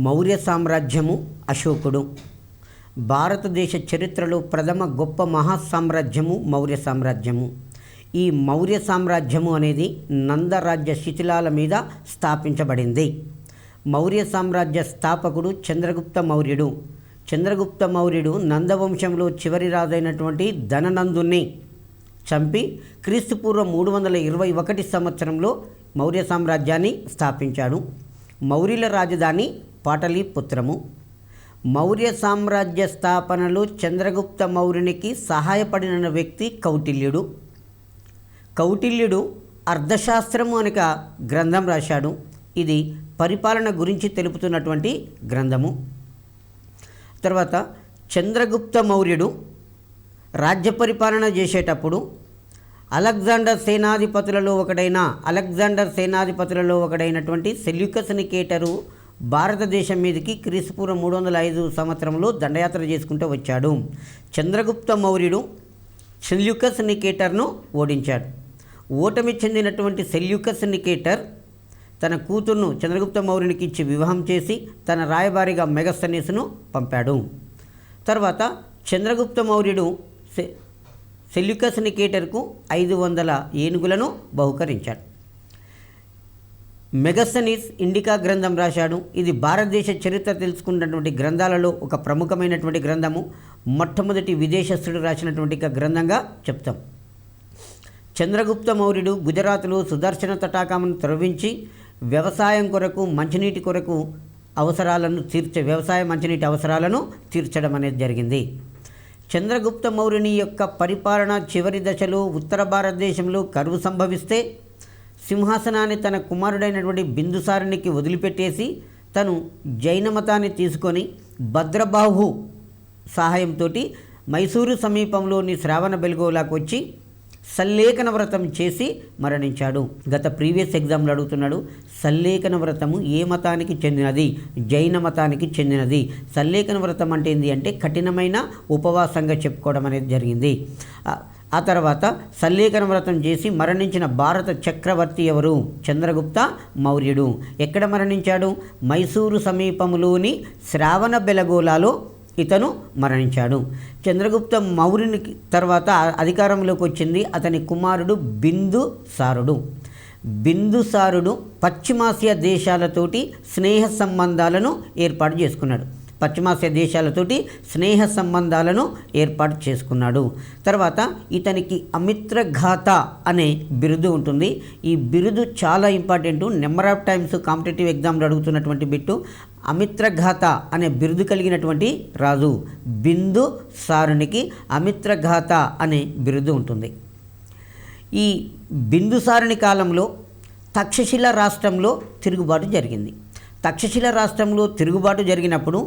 మౌర్య సామ్రాజ్యము, అశోకుడు. భారతదేశ చరిత్రలో ప్రథమ గొప్ప మహాసామ్రాజ్యము మౌర్య సామ్రాజ్యము. ఈ మౌర్య సామ్రాజ్యము అనేది నందరాజ్య శిథిలాల మీద స్థాపించబడింది. మౌర్య సామ్రాజ్య స్థాపకుడు చంద్రగుప్త మౌర్యుడు. చంద్రగుప్త మౌర్యుడు నందవంశంలో చివరి రాజైనటువంటి ధననందుని చంపి క్రీస్తుపూర్వం 321 సంవత్సరంలో మౌర్య సామ్రాజ్యాన్ని స్థాపించాడు. మౌర్యుల రాజధాని పాటలీపుత్రము. మౌర్య సామ్రాజ్య స్థాపనలో చంద్రగుప్త మౌర్యునికి సహాయపడిన వ్యక్తి కౌటిల్యుడు. కౌటిల్యుడు అర్థశాస్త్రము అనే గ్రంథం రాశాడు. ఇది పరిపాలన గురించి తెలుపుతున్నటువంటి గ్రంథము. తర్వాత చంద్రగుప్త మౌర్యుడు రాజ్య పరిపాలన చేసేటప్పుడు అలెగ్జాండర్ సేనాధిపతులలో ఒకడైనటువంటి సెల్యూకస్ నికేటరు భారతదేశం మీదకి క్రీస్తుపూర్వం 305 సంవత్సరంలో దండయాత్ర చేసుకుంటూ వచ్చాడు. చంద్రగుప్త మౌర్యుడు సెల్యూకస్ నికేటర్ను ఓడించాడు. ఓటమి చెందినటువంటి సెల్యూకస్ నికేటర్ తన కూతుర్ను చంద్రగుప్త మౌర్యునికి ఇచ్చి వివాహం చేసి తన రాయబారిగా మెగస్తనీస్ను పంపాడు. తర్వాత చంద్రగుప్త మౌర్యుడు సెల్యూకస్ నికేటర్కు 500 ఏనుగులను బహుకరించాడు. మెగస్తనీస్ ఇండికా గ్రంథం రాశాడు. ఇది భారతదేశ చరిత్ర తెలుసుకున్నటువంటి గ్రంథాలలో ఒక ప్రముఖమైనటువంటి గ్రంథము. మొట్టమొదటి విదేశస్థుడు రాసినటువంటి గ్రంథంగా చెప్తాం. చంద్రగుప్త మౌర్యుడు గుజరాత్లో సుదర్శన తటాకమును త్రవ్వించి వ్యవసాయం కొరకు మంచినీటి కొరకు మంచినీటి అవసరాలను తీర్చడం అనేది జరిగింది. చంద్రగుప్త మౌర్యుని యొక్క పరిపాలన చివరి దశలో ఉత్తర భారతదేశంలో కరువు సంభవిస్తే సింహాసనాన్ని తన కుమారుడైనటువంటి బిందుసారునికి వదిలిపెట్టేసి తను జైన మతాన్ని తీసుకొని భద్రబాహు సహాయంతో మైసూరు సమీపంలోని శ్రావణ బెల్గోలాకు వచ్చి సల్లేఖన వ్రతం చేసి మరణించాడు. గత ప్రీవియస్ ఎగ్జామ్లో అడుగుతున్నాడు, సల్లేఖన వ్రతము ఏ మతానికి చెందినది? జైన మతానికి చెందినది. సల్లేఖన వ్రతం అంటే ఏంటి అంటే కఠినమైన ఉపవాసంగా చెప్పుకోవడం అనేది జరిగింది. ఆ తర్వాత సల్లేఖన వ్రతం చేసి మరణించిన భారత చక్రవర్తి ఎవరు? చంద్రగుప్త మౌర్యుడు. ఎక్కడ మరణించాడు? మైసూరు సమీపంలోని శ్రావణ బెలగోలాలో ఇతను మరణించాడు. చంద్రగుప్త మౌర్యునికి తర్వాత అధికారంలోకి వచ్చింది అతని కుమారుడు బిందుసారుడు. బిందుసారుడు పశ్చిమాసియా దేశాలతోటి స్నేహ సంబంధాలను ఏర్పాటు చేసుకున్నాడు. తర్వాత ఇతనికి అమిత్రఘాత అనే బిరుదు ఉంటుంది. ఈ బిరుదు చాలా important. Number of times competitive ఎగ్జామ్లో అడుగుతున్నటువంటి బిట్టు. అమిత్రఘాత అనే బిరుదు కలిగినటువంటి రాజు బిందుసారునికి అమిత్రఘాత అనే బిరుదు ఉంటుంది. ఈ బిందుసారుని కాలంలో తక్షశిల రాష్ట్రంలో తిరుగుబాటు జరిగింది. తక్షశిల రాష్ట్రంలో తిరుగుబాటు జరిగినప్పుడు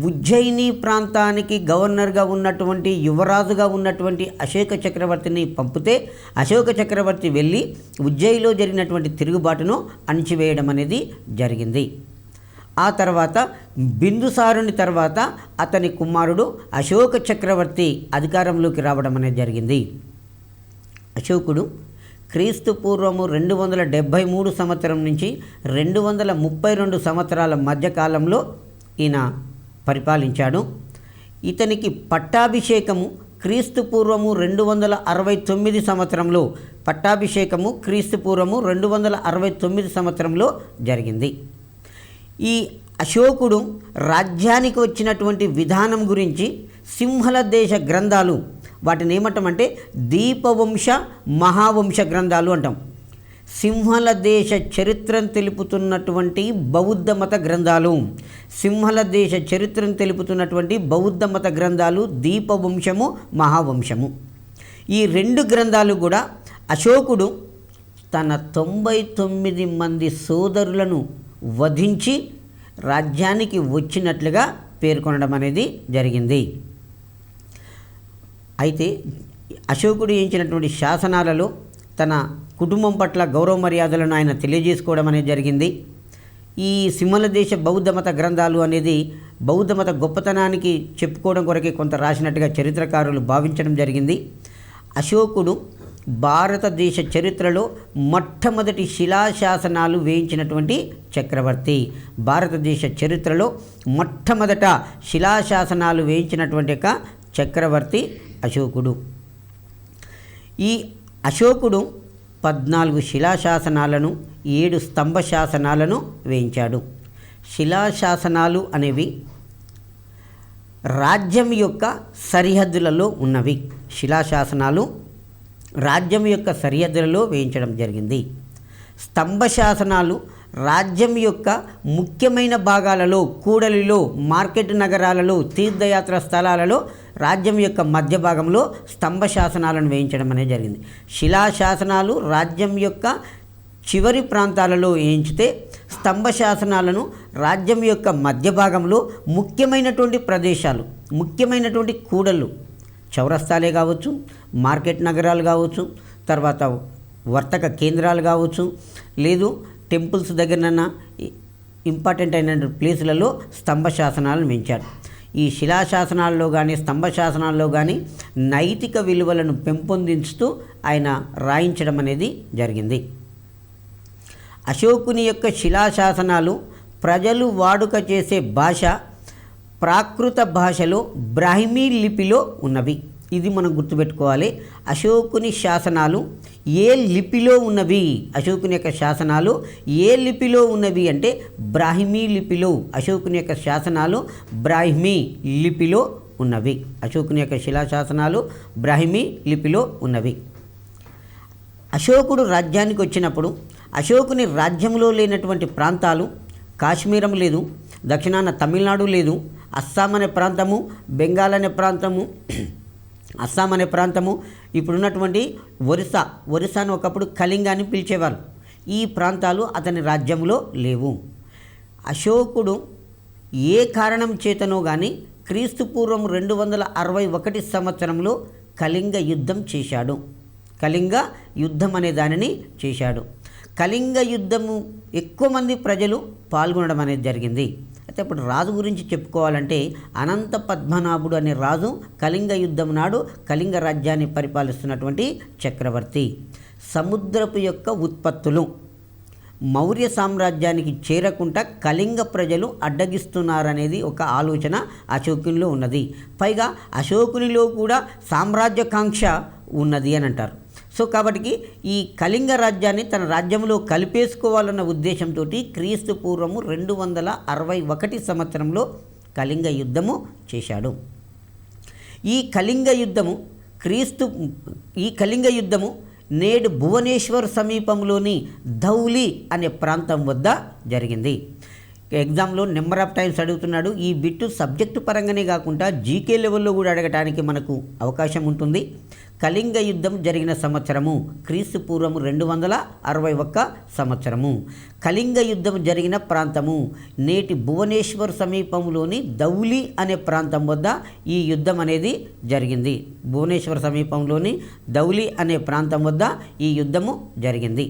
ఉజ్జయిని ప్రాంతానికి గవర్నర్గా ఉన్నటువంటి యువరాజుగా ఉన్నటువంటి అశోక చక్రవర్తిని పంపితే అశోక చక్రవర్తి వెళ్ళి ఉజ్జయిలో జరిగినటువంటి తిరుగుబాటును అణిచివేయడం అనేది జరిగింది. ఆ తర్వాత బిందుసారుని తర్వాత అతని కుమారుడు అశోక చక్రవర్తి అధికారంలోకి రావడం అనేది జరిగింది. అశోకుడు క్రీస్తు పూర్వము 273 సంవత్సరం నుంచి 232 సంవత్సరాల మధ్యకాలంలో ఈయన పరిపాలించాడు. ఇతనికి పట్టాభిషేకము క్రీస్తు పూర్వము 269 సంవత్సరంలో క్రీస్తు పూర్వము 269 సంవత్సరంలో జరిగింది. ఈ అశోకుడు రాజ్యానికి వచ్చినటువంటి విధానం గురించి సింహళ దేశ గ్రంథాలు, వాటిని ఏమంటామంటే దీపవంశ మహావంశ గ్రంథాలు అంటాం. సింహళ దేశ చరిత్రను తెలుపుతున్నటువంటి బౌద్ధ మత గ్రంథాలు దీపవంశము మహావంశము. ఈ 2 గ్రంథాలు కూడా అశోకుడు తన 99 మంది సోదరులను వధించి రాజ్యానికి వచ్చినట్లుగా పేర్కొనడం అనేది జరిగింది. అయితే అశోకుడు చేయించినటువంటి శాసనాలలో తన కుటుంబం పట్ల గౌరవ మర్యాదలను ఆయన తెలియజేసుకోవడం అనేది జరిగింది. ఈ సింహళ దేశ బౌద్ధ మత గ్రంథాలు అనేది బౌద్ధ మత గొప్పతనానికి చెప్పుకోవడం కొరకే కొంత రాసినట్టుగా చరిత్రకారులు భావించడం జరిగింది. అశోకుడు భారతదేశ చరిత్రలో మొట్టమొదటి శిలాశాసనాలు వేయించినటువంటి చక్రవర్తి. భారతదేశ చరిత్రలో మొట్టమొదట శిలాశాసనాలు వేయించినటువంటి ఒక చక్రవర్తి అశోకుడు. ఈ అశోకుడు 14 శిలాశాసనాలను 7 స్తంభ శాసనాలను వేయించాడు. శిలాశాసనాలు అనేవి రాజ్యం యొక్క సరిహద్దులలో ఉన్నవి. శిలాశాసనాలు రాజ్యం యొక్క సరిహద్దులలో వేయించడం జరిగింది. స్తంభ శాసనాలు రాజ్యం యొక్క ముఖ్యమైన భాగాలలో, కూడలిలో, మార్కెట్ నగరాలలో, తీర్థయాత్ర స్థలాలలో రాజ్యం యొక్క మధ్య భాగంలో స్తంభ శాసనాలను వేయించడం అనేది జరిగింది. శిలాశాసనాలు రాజ్యం యొక్క చివరి ప్రాంతాలలో వేయించితే, స్తంభ శాసనాలను రాజ్యం యొక్క మధ్య భాగంలో ముఖ్యమైనటువంటి ప్రదేశాలు, ముఖ్యమైనటువంటి కూడళ్ళు, చౌరస్తాలే కావచ్చు, మార్కెట్ నగరాలు కావచ్చు, తర్వాత వర్తక కేంద్రాలు కావచ్చు, లేదు టెంపుల్స్ దగ్గరనన్నా ఇంపార్టెంట్ అయిన ప్లేసులలో స్తంభ శాసనాలను వేయించాడు. ఈ శిలాశాసనాల్లో కానీ స్తంభ శాసనాల్లో కానీ నైతిక విలువలను పెంపొందించుతూ ఆయన రాయించడం అనేది జరిగింది. అశోకుని యొక్క శిలాశాసనాలు ప్రజలు వాడుక చేసే భాష ప్రాకృత భాషలో బ్రాహ్మీ లిపిలో ఉన్నవి. ఇది మనం గుర్తుపెట్టుకోవాలి. అశోకుని శాసనాలు ఏ లిపిలో ఉన్నవి? అశోకుని యొక్క శాసనాలు ఏ లిపిలో ఉన్నవి అంటే బ్రాహ్మీ లిపిలో. అశోకుని యొక్క శాసనాలు బ్రాహ్మీ లిపిలో ఉన్నవి. అశోకుని యొక్క శిలాశాసనాలు బ్రాహ్మీ లిపిలో ఉన్నవి. అశోకుడు రాజ్యానికి వచ్చినప్పుడు అశోకుని రాజ్యంలో లేనటువంటి ప్రాంతాలు, కాశ్మీరం లేదు, దక్షిణాన తమిళనాడు లేదు, అస్సాం అనే ప్రాంతము, బెంగాల్ అనే ప్రాంతము, అస్సాం అనే ప్రాంతము, ఇప్పుడున్నటువంటి ఒరిస్సాను ఒకప్పుడు కళింగ అని పిలిచేవారు. ఈ ప్రాంతాలు అతని రాజ్యంలో లేవు. అశోకుడు ఏ కారణం చేతనో కానీ క్రీస్తుపూర్వం 261 సంవత్సరంలో కళింగ యుద్ధం చేశాడు. కళింగ యుద్ధం అనే దానిని చేశాడు. కళింగ యుద్ధము ఎక్కువ మంది ప్రజలు పాల్గొనడం అనేది జరిగింది. అయితే ఇప్పుడు రాజు గురించి చెప్పుకోవాలంటే అనంత పద్మనాభుడు అనే రాజు కళింగ యుద్ధం నాడు కళింగ రాజ్యాన్ని పరిపాలిస్తున్నటువంటి చక్రవర్తి. సముద్రపు యొక్క ఉత్పత్తులు మౌర్య సామ్రాజ్యానికి చేరకుండా కళింగ ప్రజలు అడ్డగిస్తున్నారనేది ఒక ఆలోచన అశోకునిలో ఉన్నది. పైగా అశోకునిలో కూడా సామ్రాజ్యకాంక్ష ఉన్నది అని అంటారు. సో కాబట్టి ఈ కళింగ రాజ్యాన్ని తన రాజ్యంలో కలిపేసుకోవాలన్న ఉద్దేశంతో క్రీస్తు పూర్వము 261 సంవత్సరంలో కళింగ యుద్ధము చేశాడు. ఈ కళింగ యుద్ధము నేడు భువనేశ్వర్ సమీపంలోని ధౌలి అనే ప్రాంతం వద్ద జరిగింది. ఎగ్జామ్లో నెంబర్ ఆఫ్ టైమ్స్ అడుగుతున్నాడు. ఈ బిట్టు సబ్జెక్టు పరంగానే కాకుండా జీకే లెవెల్లో కూడా అడగడానికి మనకు అవకాశం ఉంటుంది. కళింగ యుద్ధం జరిగిన సంవత్సరము క్రీస్తు పూర్వము 261 సంవత్సరము. కళింగ యుద్ధం జరిగిన ప్రాంతము నేటి భువనేశ్వర్ సమీపంలోని ధౌలి అనే ప్రాంతం వద్ద ఈ యుద్ధం అనేది జరిగింది. భువనేశ్వర్ సమీపంలోని ధౌలి అనే ప్రాంతం వద్ద ఈ యుద్ధము జరిగింది.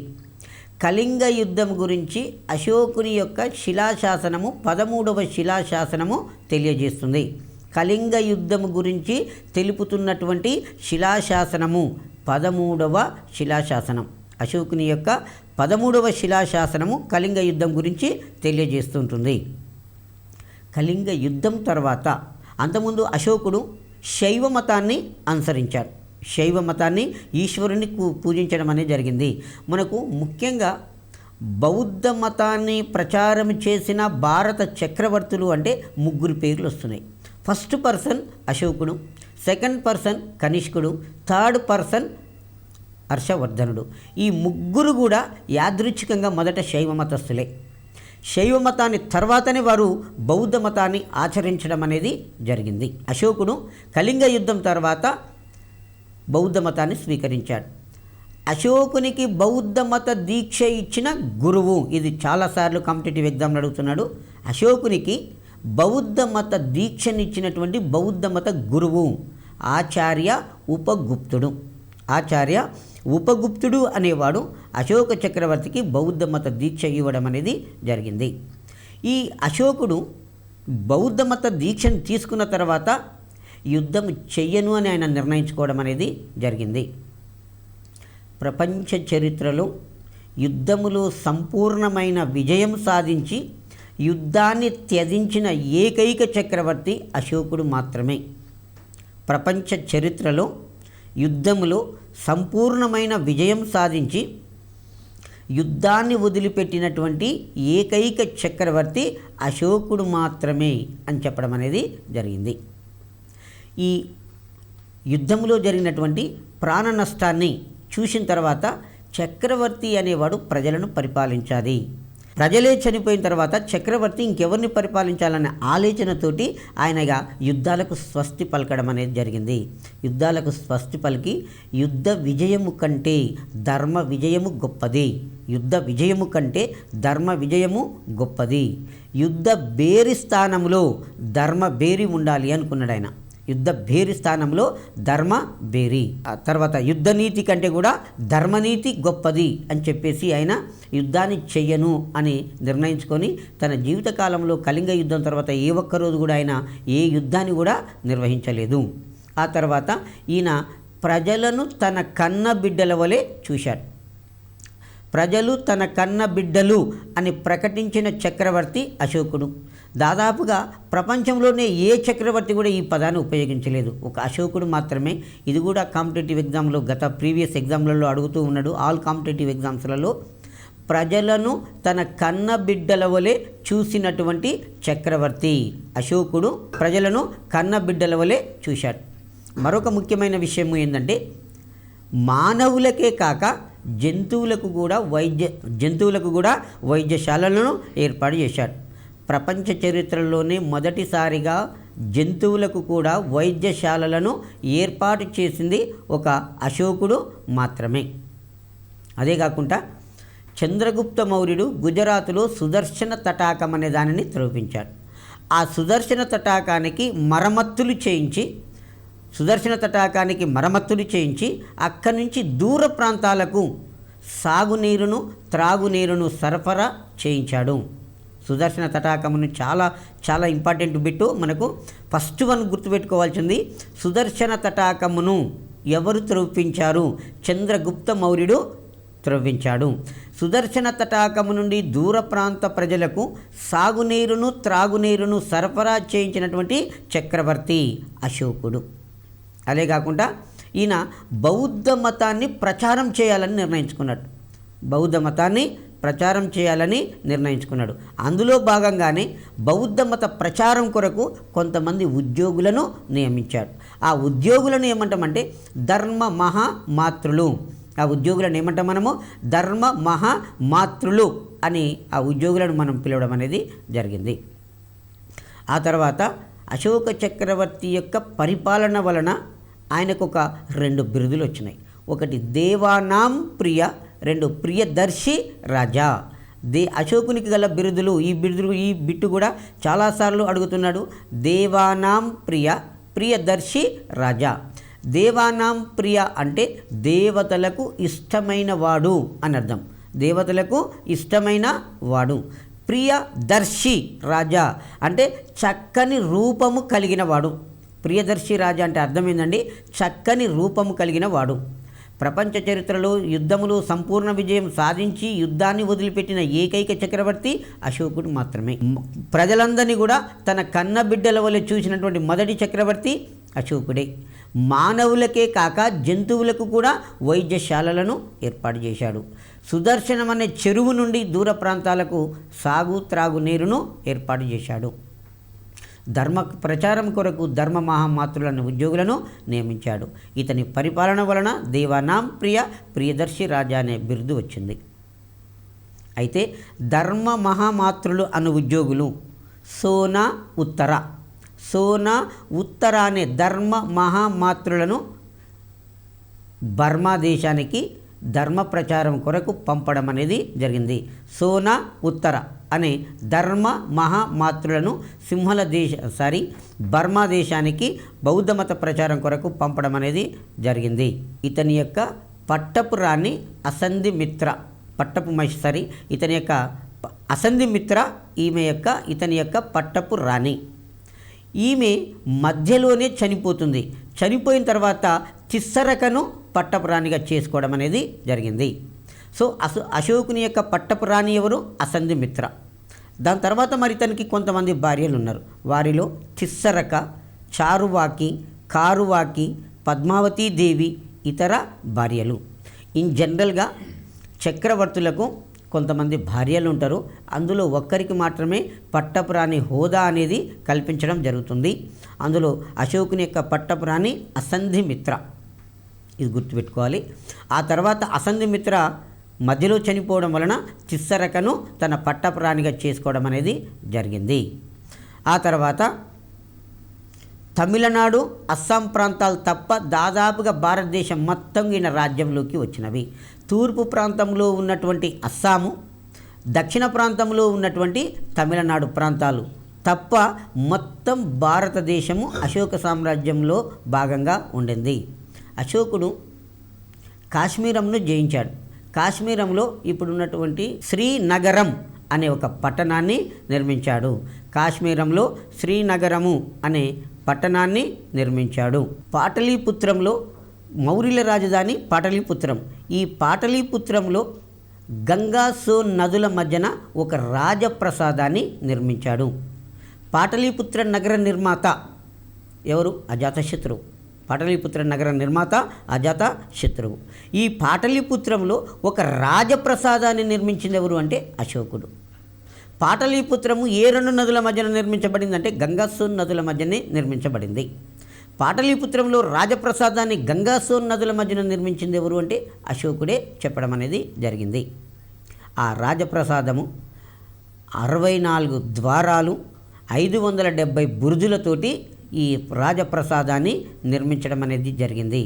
కళింగ యుద్ధం గురించి అశోకుని యొక్క శిలాశాసనము 13వ శిలాశాసనము తెలియజేస్తుంది. కళింగ యుద్ధం గురించి తెలుపుతున్నటువంటి శిలాశాసనము 13వ శిలాశాసనం. అశోకుని యొక్క 13వ శిలాశాసనము కళింగ యుద్ధం గురించి తెలియజేస్తుంటుంది. కళింగ యుద్ధం తర్వాత అంతకుముందు అశోకుడు శైవ మతాన్ని అనుసరించాడు. శైవ మతాన్ని, ఈశ్వరుని పూజించడం అనేది జరిగింది. మనకు ముఖ్యంగా బౌద్ధ మతాన్ని ప్రచారం చేసిన భారత చక్రవర్తులు అంటే 3 పేర్లు వస్తున్నాయి. ఫస్ట్ పర్సన్ అశోకుడు, సెకండ్ పర్సన్ కనిష్కుడు, థర్డ్ పర్సన్ హర్షవర్ధనుడు. ఈ 3 కూడా యాదృచ్ఛికంగా మొదట శైవ మతస్థులే. శైవ మతాన్ని తర్వాతనే వారు బౌద్ధ మతాన్ని ఆచరించడం అనేది జరిగింది. అశోకుడు కళింగ యుద్ధం తర్వాత బౌద్ధ మతాన్ని స్వీకరించాడు. అశోకునికి బౌద్ధ మత దీక్ష ఇచ్చిన గురువు, ఇది చాలాసార్లు కాంపిటేటివ్ ఎగ్జామ్లు అడుగుతున్నాడు. అశోకునికి బౌద్ధ మత దీక్షనిచ్చినటువంటి బౌద్ధ మత గురువు ఆచార్య ఉపగుప్తుడు. ఆచార్య ఉపగుప్తుడు అనేవాడు అశోక చక్రవర్తికి బౌద్ధ మత దీక్ష ఇవ్వడం అనేది జరిగింది. ఈ అశోకుడు బౌద్ధ మత దీక్షను తీసుకున్న తర్వాత యుద్ధం చెయ్యను అని ఆయన నిర్ణయించుకోవడం అనేది జరిగింది. ప్రపంచ చరిత్రలో యుద్ధములో సంపూర్ణమైన విజయం సాధించి యుద్ధాన్ని త్యజించిన ఏకైక చక్రవర్తి అశోకుడు మాత్రమే. ప్రపంచ చరిత్రలో యుద్ధములో సంపూర్ణమైన విజయం సాధించి యుద్ధాన్ని వదిలిపెట్టినటువంటి ఏకైక చక్రవర్తి అశోకుడు మాత్రమే అని చెప్పడం అనేది జరిగింది. ఈ యుద్ధంలో జరిగినటువంటి ప్రాణ నష్టాన్ని చూసిన తర్వాత చక్రవర్తి అనేవాడు ప్రజలను పరిపాలించాలి, ప్రజలే చనిపోయిన తర్వాత చక్రవర్తి ఇంకెవరిని పరిపాలించాలనే ఆలోచనతోటి ఆయనగా యుద్ధాలకు స్వస్తి పలకడం అనేది జరిగింది. యుద్ధాలకు స్వస్తి పలికి యుద్ధ విజయము కంటే ధర్మ విజయము గొప్పది, యుద్ధ విజయము కంటే ధర్మ విజయము గొప్పది, యుద్ధ బేరి స్థానంలో ధర్మ బేరి ఉండాలి అనుకున్నాడు ఆయన. యుద్ధ బేరి స్థానంలో ధర్మ బేరి, ఆ తర్వాత యుద్ధ నీతి కంటే కూడా ధర్మనీతి గొప్పది అని చెప్పేసి ఆయన యుద్ధాన్ని చెయ్యను అని నిర్ణయించుకొని తన జీవితకాలంలో కళింగ యుద్ధం తర్వాత ఏ ఒక్కరోజు కూడా ఆయన ఏ యుద్ధాన్ని కూడా నిర్వహించలేదు. ఆ తర్వాత ఈయన ప్రజలను తన కన్న బిడ్డల వలె చూశాడు. ప్రజలు తన కన్న బిడ్డలు అని ప్రకటించిన చక్రవర్తి అశోకుడు. దాదాపుగా ప్రపంచంలోనే ఏ చక్రవర్తి కూడా ఈ పదాన్ని ఉపయోగించలేదు, ఒక అశోకుడు మాత్రమే. ఇది కూడా కాంపిటేటివ్ ఎగ్జామ్లో గత ప్రీవియస్ ఎగ్జామ్లలో అడుగుతూ ఉన్నాడు. ఆల్ కాంపిటేటివ్ ఎగ్జామ్స్లలో ప్రజలను తన కన్న బిడ్డల వలె చూసినటువంటి చక్రవర్తి అశోకుడు ప్రజలను కన్న బిడ్డల వలె చూశాడు. మరొక ముఖ్యమైన విషయం ఏంటంటే మానవులకే కాక జంతువులకు కూడా వైద్యశాలలను ఏర్పాటు చేశాడు. ప్రపంచ చరిత్రలోనే మొదటిసారిగా జంతువులకు కూడా వైద్యశాలలను ఏర్పాటు చేసింది ఒక అశోకుడు మాత్రమే. అదే కాకుండా చంద్రగుప్త మౌర్యుడు గుజరాత్లో సుదర్శన తటాకం అనే దానిని త్రవ్వించాడు. ఆ సుదర్శన తటాకానికి మరమ్మతులు చేయించి అక్కడి నుంచి దూర ప్రాంతాలకు సాగునీరును త్రాగునీరును సరఫరా చేయించాడు. సుదర్శన తటాకమును చాలా ఇంపార్టెంట్ బిట్టు. మనకు ఫస్ట్ వన్ గుర్తుపెట్టుకోవాల్సింది, సుదర్శన తటాకమును ఎవరు త్రవ్వించారు? చంద్రగుప్త మౌర్యుడు త్రవ్వించాడు. సుదర్శన తటాకము నుండి దూర ప్రాంత ప్రజలకు సాగునీరును త్రాగునీరును సరఫరా చేయించినటువంటి చక్రవర్తి అశోకుడు. అదే కాకుండా ఈయన బౌద్ధ మతాన్ని ప్రచారం చేయాలని నిర్ణయించుకున్నాడు. అందులో భాగంగానే బౌద్ధ మత ప్రచారం కొరకు కొంతమంది ఉద్యోగులను నియమించాడు. ఆ ఉద్యోగులను ఏమంటామంటే ధర్మ మహామాతృలు. ఆ ఉద్యోగులను ఏమంటాం మనము? ధర్మ మహామాతృలు అని ఆ ఉద్యోగులను మనం పిలవడం అనేది జరిగింది. ఆ తర్వాత అశోక చక్రవర్తి యొక్క పరిపాలన వలన ఆయనకు ఒక 2 బిరుదులు వచ్చినాయి. ఒకటి దేవానాం ప్రియ, 2 ప్రియదర్శి రాజా. అశోకునికి గల బిరుదులు ఈ బిట్టు కూడా చాలాసార్లు అడుగుతున్నాడు. దేవానాం ప్రియ, ప్రియదర్శి రాజా. దేవానాం ప్రియ అంటే దేవతలకు ఇష్టమైన వాడు అని అర్థం. దేవతలకు ఇష్టమైన వాడు. ప్రియదర్శి రాజా అంటే చక్కని రూపము కలిగిన వాడు. ప్రియదర్శి రాజా అంటే అర్థం ఏంటండి? చక్కని రూపము కలిగిన వాడు. ప్రపంచ చరిత్రలో యుద్ధములో సంపూర్ణ విజయం సాధించి యుద్ధాన్ని వదిలిపెట్టిన ఏకైక చక్రవర్తి అశోకుడు మాత్రమే. ప్రజలందరినీ కూడా తన కన్న బిడ్డల వలె చూసినటువంటి మొదటి చక్రవర్తి అశోకుడే. మానవులకే కాక జంతువులకు కూడా వైద్యశాలలను ఏర్పాటు చేశాడు. సుదర్శనం అనే చెరువు నుండి దూర ప్రాంతాలకు సాగు త్రాగు నీరును ఏర్పాటు చేశాడు. ధర్మ ప్రచారం కొరకు ధర్మ మహామాతృలను ఉద్యోగులను నియమించాడు. ఇతని పరిపాలన వలన దేవానాం ప్రియదర్శి రాజా అనే బిరుదు వచ్చింది. అయితే ధర్మ మహామాతృలు అను ఉద్యోగులు సోనా ఉత్తర అనే ధర్మ మహామాతృలను బర్మా దేశానికి ధర్మ ప్రచారం కొరకు పంపడం అనేది జరిగింది. సోనా ఉత్తర అనే ధర్మ మహామాతృలను బర్మా దేశానికి బౌద్ధ మత ప్రచారం కొరకు పంపడం అనేది జరిగింది. ఇతని యొక్క పట్టపు రాణి ఇతని యొక్క అసంధిమిత్ర ఇతని యొక్క పట్టపు రాణి. ఈమె మధ్యలోనే చనిపోతుంది. చనిపోయిన తర్వాత తిస్సరకను పట్టపు రాణిగా చేసుకోవడం అనేది జరిగింది. సో అశోకుని యొక్క పట్టపు రాణి ఎవరు? అసంధిమిత్ర. దాని తర్వాత మరి తనకి కొంతమంది భార్యలు ఉన్నారు. వారిలో తిస్సరక, చారువాకి, కారువాకి, పద్మావతీ దేవి ఇతర భార్యలు. ఇన్ జనరల్గా చక్రవర్తులకు కొంతమంది భార్యలు ఉంటారు. అందులో ఒక్కరికి మాత్రమే పట్టపురాణి హోదా అనేది కల్పించడం జరుగుతుంది. అందులో అశోకుని యొక్క పట్టపురాణి అసంధిమిత్ర, ఇది గుర్తుపెట్టుకోవాలి. ఆ తర్వాత అసంధిమిత్ర మధ్యలో చనిపోవడం వలన తిస్సరకను తన పట్టపురాణిగా చేసుకోవడం అనేది జరిగింది. ఆ తర్వాత తమిళనాడు, అస్సాం ప్రాంతాలు తప్ప దాదాపుగా భారతదేశం మొత్తం ఈయన రాజ్యంలోకి వచ్చినవి. తూర్పు ప్రాంతంలో ఉన్నటువంటి అస్సాము, దక్షిణ ప్రాంతంలో ఉన్నటువంటి తమిళనాడు ప్రాంతాలు తప్ప మొత్తం భారతదేశము అశోక సామ్రాజ్యంలో భాగంగా ఉండింది. అశోకుడు కాశ్మీరంను జయించాడు. కాశ్మీరంలో ఇప్పుడున్నటువంటి శ్రీనగరం అనే ఒక పట్టణాన్ని నిర్మించాడు. కాశ్మీరంలో శ్రీనగరము అనే పట్టణాన్ని నిర్మించాడు. పాటలీపుత్రంలో మౌర్యుల రాజధాని పాటలీపుత్రం. ఈ పాటలీపుత్రంలో గంగా సోన్ నదుల మధ్యన ఒక రాజప్రసాదాన్ని నిర్మించాడు. పాటలీపుత్ర నగర నిర్మాత ఎవరు? అజాతశత్రువు. పాటలీపుత్ర నగర నిర్మాత అజాతశత్రువు. ఈ పాటలీపుత్రంలో ఒక రాజప్రసాదాన్ని నిర్మించింది ఎవరు అంటే అశోకుడు. పాటలీపుత్రము ఏ రెండు నదుల మధ్యన నిర్మించబడింది అంటే గంగా సోన్ నదుల మధ్యనే నిర్మించబడింది. పాటలీపుత్రంలో రాజప్రసాదాన్ని గంగా సోన్ నదుల మధ్యన నిర్మించింది ఎవరు అంటే అశోకుడే చెప్పడం అనేది జరిగింది. ఆ రాజప్రసాదము 64 ద్వారాలు, 570 బురుజులతోటి ఈ రాజప్రసాదాన్ని నిర్మించడం అనేది జరిగింది.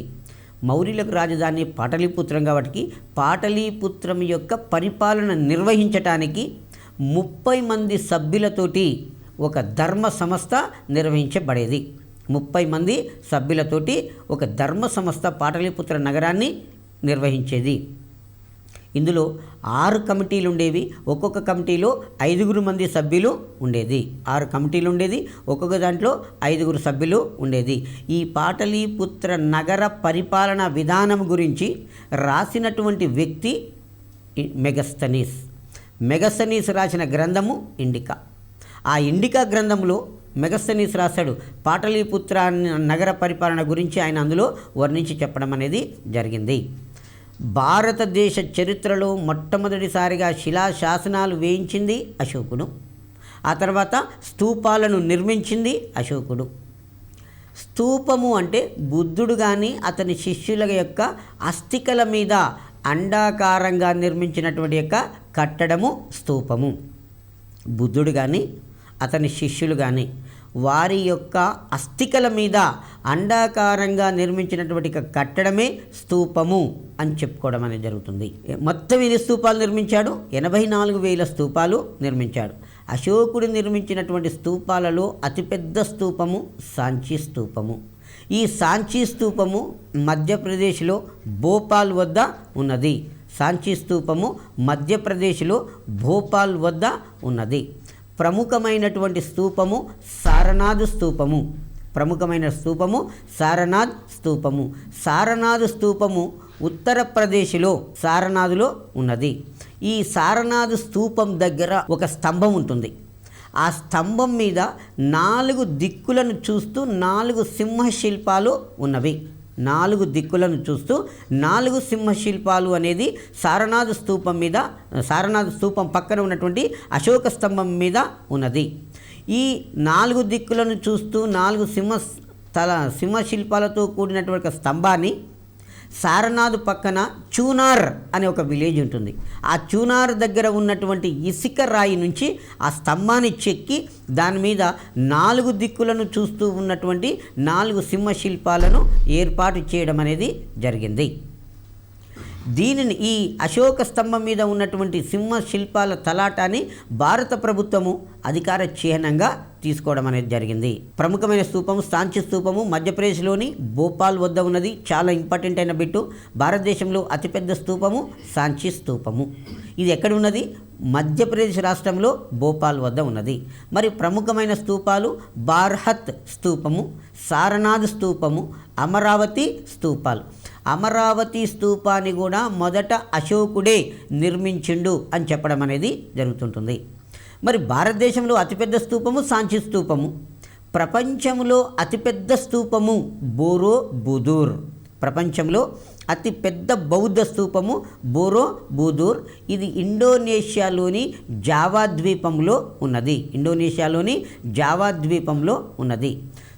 మౌర్యులకు రాజధాని పాటలీపుత్రం కాబట్టి పాటలీపుత్రం యొక్క పరిపాలన నిర్వహించటానికి 30 మంది సభ్యులతోటి ఒక ధర్మ సంస్థ నిర్వహించబడేది. 30 మంది సభ్యులతోటి ఒక ధర్మ సంస్థ పాటలీపుత్ర నగరాన్ని నిర్వహించేది. ఇందులో 6 కమిటీలు ఉండేవి. ఒక్కొక్క కమిటీలో 5 మంది సభ్యులు ఉండేది. 6 కమిటీలు ఉండేది. ఒక్కొక్క దాంట్లో 5 సభ్యులు ఉండేది. ఈ పాటలీపుత్ర నగర పరిపాలన విధానం గురించి రాసినటువంటి వ్యక్తి మెగస్తనీస్. మెగస్తనీస్ రాసిన గ్రంథము ఇండికా. ఆ ఇండికా గ్రంథంలో మెగస్తనీస్ రాశాడు. పాటలీపుత్ర నగర పరిపాలన గురించి ఆయన అందులో వర్ణించి చెప్పడం అనేది జరిగింది. భారతదేశ చరిత్రలో మొట్టమొదటిసారిగా శిలా శాసనాలు వేయించింది అశోకుడు. ఆ తర్వాత స్తూపాలను నిర్మించింది అశోకుడు. స్తూపము అంటే బుద్ధుడు కానీ అతని శిష్యుల యొక్క అస్థికల మీద అండాకారంగా నిర్మించినటువంటి యొక్క కట్టడము స్తూపము. బుద్ధుడు కానీ అతని శిష్యులు కానీ వారి యొక్క అస్థికల మీద అండాకారంగా నిర్మించినటువంటి కట్టడమే స్తూపము అని చెప్పుకోవడం అనేది జరుగుతుంది. మొత్తం ఎన్ని స్తూపాలు నిర్మించాడు? 84,000 స్తూపాలు నిర్మించాడు. అశోకుడు నిర్మించినటువంటి స్తూపాలలో అతిపెద్ద స్తూపము సాంచీ స్తూపము. ఈ సాంచీ స్తూపము మధ్యప్రదేశ్లో భోపాల్ వద్ద ఉన్నది. సాంచీ స్తూపము మధ్యప్రదేశ్లో భోపాల్ వద్ద ఉన్నది. ప్రముఖమైనటువంటి స్తూపము సారనాథ్ స్తూపము. ప్రముఖమైన స్తూపము సారనాథ్ స్తూపము. సారనాథ్ స్తూపము ఉత్తరప్రదేశ్లో సారనాథ్లో ఉన్నది. ఈ సారనాథ్ స్తూపం దగ్గర ఒక స్తంభం ఉంటుంది. ఆ స్తంభం మీద 4 దిక్కులను చూస్తూ 4 సింహశిల్పాలు ఉన్నవి. 4 దిక్కులను చూస్తూ 4 సింహశిల్పాలు అనేది సారనాథ్ స్తూపం మీద, సారనాథ్ స్తూపం పక్కన ఉన్నటువంటి అశోక స్తంభం మీద ఉన్నది. ఈ 4 దిక్కులను చూస్తూ 4 సింహశిల్పాలతో కూడినటువంటి స్తంభాన్ని సారనాథ్ పక్కన చూనార్ అనే ఒక విలేజ్ ఉంటుంది. ఆ చూనార్ దగ్గర ఉన్నటువంటి ఇసుక రాయి నుంచి ఆ స్తంభాన్ని చెక్కి దాని మీద 4 దిక్కులను చూస్తూ ఉన్నటువంటి 4 సింహశిల్పాలను ఏర్పాటు చేయడం అనేది జరిగింది. దీనిని ఈ అశోక స్తంభం మీద ఉన్నటువంటి సింహశిల్పాల తలాటాన్ని భారత ప్రభుత్వము అధికార చిహ్నంగా తీసుకోవడం అనేది జరిగింది. ప్రముఖమైన స్తూపము సాంచీ స్తూపము మధ్యప్రదేశ్లోని భోపాల్ వద్ద ఉన్నది. చాలా ఇంపార్టెంట్ అయిన బిట్టు. భారతదేశంలో అతిపెద్ద స్తూపము సాంచీ స్తూపము. ఇది ఎక్కడ ఉన్నది? మధ్యప్రదేశ్ రాష్ట్రంలో భోపాల్ వద్ద ఉన్నది. మరి ప్రముఖమైన స్తూపాలు బార్హత్ స్తూపము, సారనాథ్ స్తూపము, అమరావతి స్తూపాలు. అమరావతి స్తూపాన్ని కూడా మొదట అశోకుడే నిర్మించిండు అని చెప్పడం అనేది జరుగుతుంటుంది. మరి భారతదేశంలో అతిపెద్ద స్తూపము సాంచి స్తూపము, ప్రపంచంలో అతిపెద్ద స్తూపము బోరోబుదూర్. ప్రపంచంలో అతిపెద్ద బౌద్ధ స్తూపము బోరోబుదూర్. ఇది ఇండోనేషియాలోని జావా ద్వీపంలో ఉన్నది. ఇండోనేషియాలోని జావా ద్వీపంలో ఉన్నది.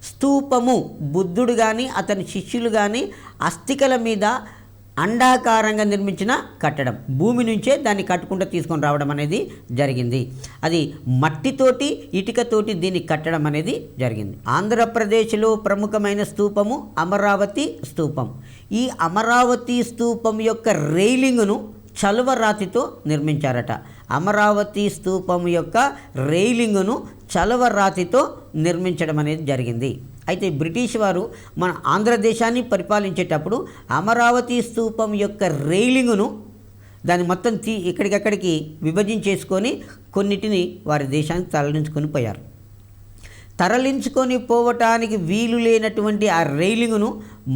స్తూపము బుద్ధుడు కానీ అతని శిష్యులు కానీ అస్థికల మీద అండాకారంగా నిర్మించిన కట్టడం. భూమి నుంచే దాన్ని కట్టుకుంటూ తీసుకొని రావడం అనేది జరిగింది. అది మట్టితోటి ఇటుకతోటి దీన్ని కట్టడం అనేది జరిగింది. ఆంధ్రప్రదేశ్లో ప్రముఖమైన స్తూపము అమరావతి స్తూపం. ఈ అమరావతి స్తూపం యొక్క రైలింగును చలువరాతితో నిర్మించారట. అమరావతి స్తూపం యొక్క రైలింగును చలువరాతితో నిర్మించడం అనేది జరిగింది. అయితే బ్రిటిష్ వారు మన ఆంధ్రదేశాన్ని పరిపాలించేటప్పుడు అమరావతి స్తూపం యొక్క రైలింగును దాన్ని మొత్తం ఎక్కడికక్కడికి విభజించేసుకొని కొన్నిటిని వారి దేశానికి తరలించుకొని పోయారు. తరలించుకొని పోవటానికి వీలు లేనటువంటి ఆ రైలింగును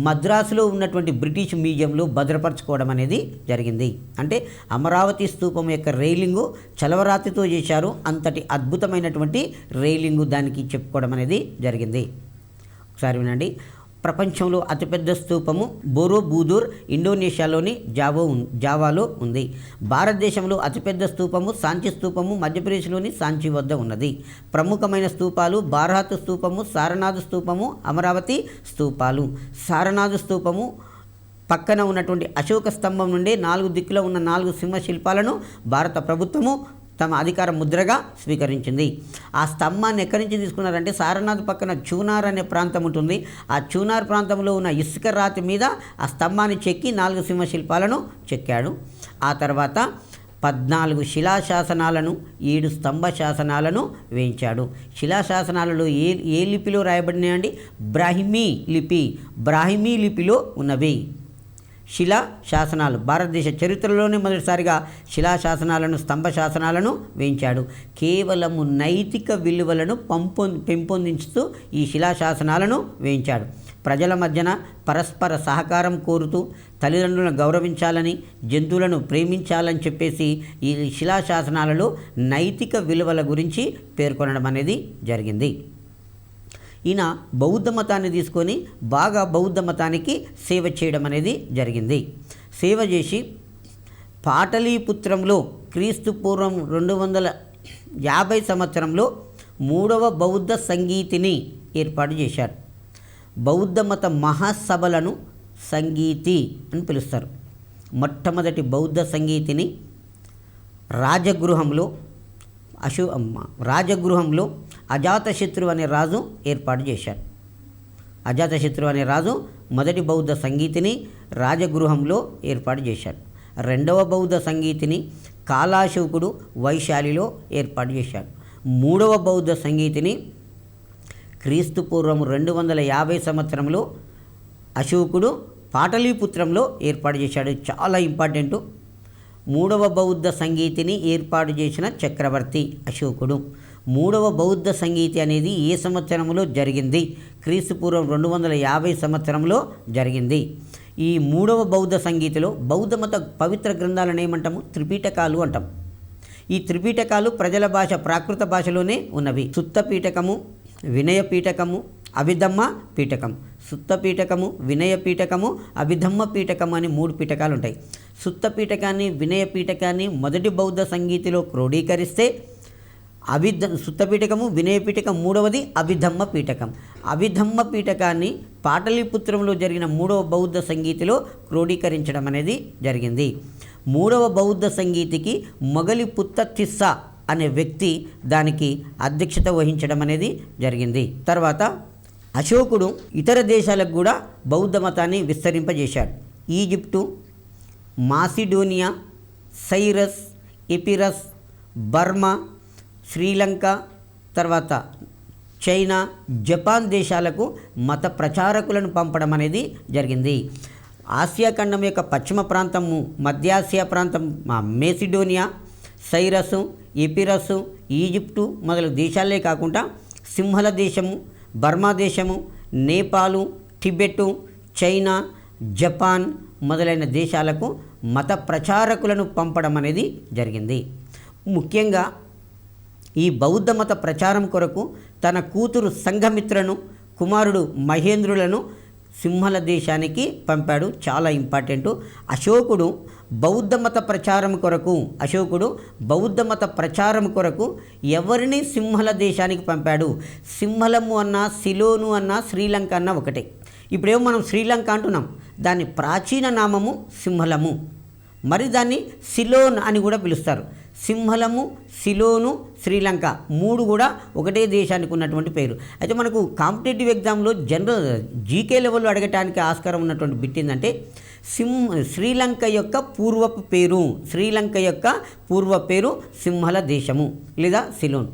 మద్రాసులో ఉన్నటువంటి బ్రిటిష్ మ్యూజియంలో భద్రపరచుకోవడం అనేది జరిగింది. అంటే అమరావతి స్తూపం యొక్క రైలింగు చలవరాతితో చేశారు. అంతటి అద్భుతమైనటువంటి రైలింగు దానికి చెప్పుకోవడం అనేది జరిగింది. ఒకసారి వినండి. ప్రపంచంలో అతిపెద్ద స్తూపము బోరోబుదూర్ ఇండోనేషియాలోని జావాలో ఉంది. భారతదేశంలో అతిపెద్ద స్తూపము సాంచి స్తూపము మధ్యప్రదేశ్లోని సాంచి వద్ద ఉన్నది. ప్రముఖమైన స్తూపాలు బారాహత్ స్తూపము, సారనాథ్ స్తూపము, అమరావతి స్తూపాలు. సారనాథ్ స్తూపము పక్కన ఉన్నటువంటి అశోక స్తంభం నుండి 4 దిక్కులో ఉన్న 4 సింహ శిల్పాలను భారత ప్రభుత్వము తమ అధికార ముద్రగా స్వీకరించింది. ఆ స్తంభాన్ని ఎక్కడి నుంచి తీసుకున్నారంటే సారనాథ్ పక్కన చూనార్ అనే ప్రాంతం ఉంటుంది. ఆ చూనార్ ప్రాంతంలో ఉన్న ఇసుక రాతి మీద ఆ స్తంభాన్ని చెక్కి 4 సింహ శిల్పాలను చెక్కాడు. ఆ తర్వాత 14 శిలాశాసనాలను 7 స్తంభ శాసనాలను వేయించాడు. శిలాశాసనాలలో ఏ లిపిలో రాయబడినాయండి? బ్రాహ్మీ లిపిలో ఉన్నవి శిలా శాసనాలు. భారతదేశ చరిత్రలోనే మొదటిసారిగా శిలా శాసనాలను స్తంభ శాసనాలను వేయించాడు. కేవలము నైతిక విలువలను పెంపొందించుతూ ఈ శిలా శాసనాలను వేయించాడు. ప్రజల మధ్యన పరస్పర సహకారం కోరుతూ తల్లిదండ్రులను గౌరవించాలని, జంతువులను ప్రేమించాలని చెప్పేసి ఈ శిలా శాసనాలలో నైతిక విలువల గురించి పేర్కొనడం అనేది జరిగింది. ఈయన బౌద్ధ మతాన్ని తీసుకొని బాగా బౌద్ధ మతానికి సేవ చేయడం అనేది జరిగింది. సేవ చేసి పాటలీపుత్రంలో క్రీస్తు పూర్వం 250 సంవత్సరంలో 3వ బౌద్ధ సంగీతిని ఏర్పాటు చేశాడు. బౌద్ధ మత మహాసభలను సంగీతి అని పిలుస్తారు. మొట్టమొదటి బౌద్ధ సంగీతిని రాజగృహంలో అజాతశత్రు అనే రాజు ఏర్పాటు చేశాడు. అజాతశత్రు అనే రాజు మొదటి బౌద్ధ సంగీతిని రాజగృహంలో ఏర్పాటు చేశాడు. 2వ బౌద్ధ సంగీతిని కాలాశోకుడు వైశాలిలో ఏర్పాటు చేశాడు. 3వ బౌద్ధ సంగీతిని క్రీస్తు పూర్వం 250 సంవత్సరంలో అశోకుడు పాటలీపుత్రంలో ఏర్పాటు చేశాడు. చాలా ఇంపార్టెంటు. 3వ బౌద్ధ సంగీతిని ఏర్పాటు చేసిన చక్రవర్తి అశోకుడు. 3వ బౌద్ధ సంగీతి అనేది ఏ సంవత్సరంలో జరిగింది? క్రీస్తు పూర్వం 250 సంవత్సరంలో జరిగింది. ఈ 3వ బౌద్ధ సంగీతిలో బౌద్ధ మత పవిత్ర గ్రంథాలను ఏమంటాము? త్రిపీఠకాలు అంటాం. ఈ త్రిపీఠకాలు ప్రజల భాష ప్రాకృత భాషలోనే ఉన్నవి. సుత్త పీఠకము, వినయ పీఠకము, అభిధమ్మ పీఠకం. సుత్త పీఠకము, వినయ పీఠకము, అభిధమ్మ పీఠకము అని 3 పీఠకాలు ఉంటాయి. సుత్త పీఠకాన్ని, వినయ పీఠకాన్ని మొదటి బౌద్ధ సంగీతిలో క్రోడీకరిస్తే సుత్త పీఠకము, వినయ పీఠకం 3వది అభిధమ్మ పీఠకం. అభిధమ్మ పీఠకాన్ని పాటలీపుత్రంలో జరిగిన 3వ బౌద్ధ సంగీతిలో క్రోడీకరించడం అనేది జరిగింది. 3వ బౌద్ధ సంగీతికి మొగలి పుత్తతిస్స అనే వ్యక్తి దానికి అధ్యక్షత వహించడం అనేది జరిగింది. తర్వాత అశోకుడు ఇతర దేశాలకు కూడా బౌద్ధ మతాన్ని విస్తరింపజేశాడు. Egypt, Macedonia, Cyrus, Epirus, Burma, Sri Lanka, తర్వాత చైనా, జపాన్ దేశాలకు మత ప్రచారకులను పంపడం అనేది జరిగింది. ఆసియా ఖండం యొక్క పశ్చిమ ప్రాంతము, మధ్యాసియా ప్రాంతం, మేసిడోనియా, సైరసు, ఎపిరసు, ఈజిప్టు మొదలగు దేశాలే కాకుండా సింహల దేశము, బర్మా దేశము, నేపాలు, టిబెట్టు, చైనా, జపాన్ మొదలైన దేశాలకు మత ప్రచారకులను పంపడం అనేది జరిగింది. ముఖ్యంగా ఈ బౌద్ధ మత ప్రచారం కొరకు తన కూతురు సంఘమిత్రను, కుమారుడు మహేంద్రులను సింహళ దేశానికి పంపాడు. చాలా ఇంపార్టెంట్. అశోకుడు బౌద్ధ మత ప్రచారం కొరకు ఎవరిని సింహళ దేశానికి పంపాడు? సింహళము అన్నా, సిలోను అన్నా, శ్రీలంక అన్నా ఒకటే. ఇప్పుడేమో మనం శ్రీలంక అంటున్నాం, దాని ప్రాచీన నామము సింహళము, మరి దాన్ని సిలోన్ అని కూడా పిలుస్తారు. సింహళము, సిలోను, శ్రీలంక మూడు కూడా ఒకటే దేశానికి ఉన్నటువంటి పేరు. అయితే మనకు కాంపిటేటివ్ ఎగ్జామ్లో జనరల్ జీకే లెవెల్లో అడగటానికి ఆస్కారం ఉన్నటువంటి బిట్ ఏంటంటే శ్రీలంక యొక్క పూర్వ పేరు సింహళ దేశము లేదా సిలోన్.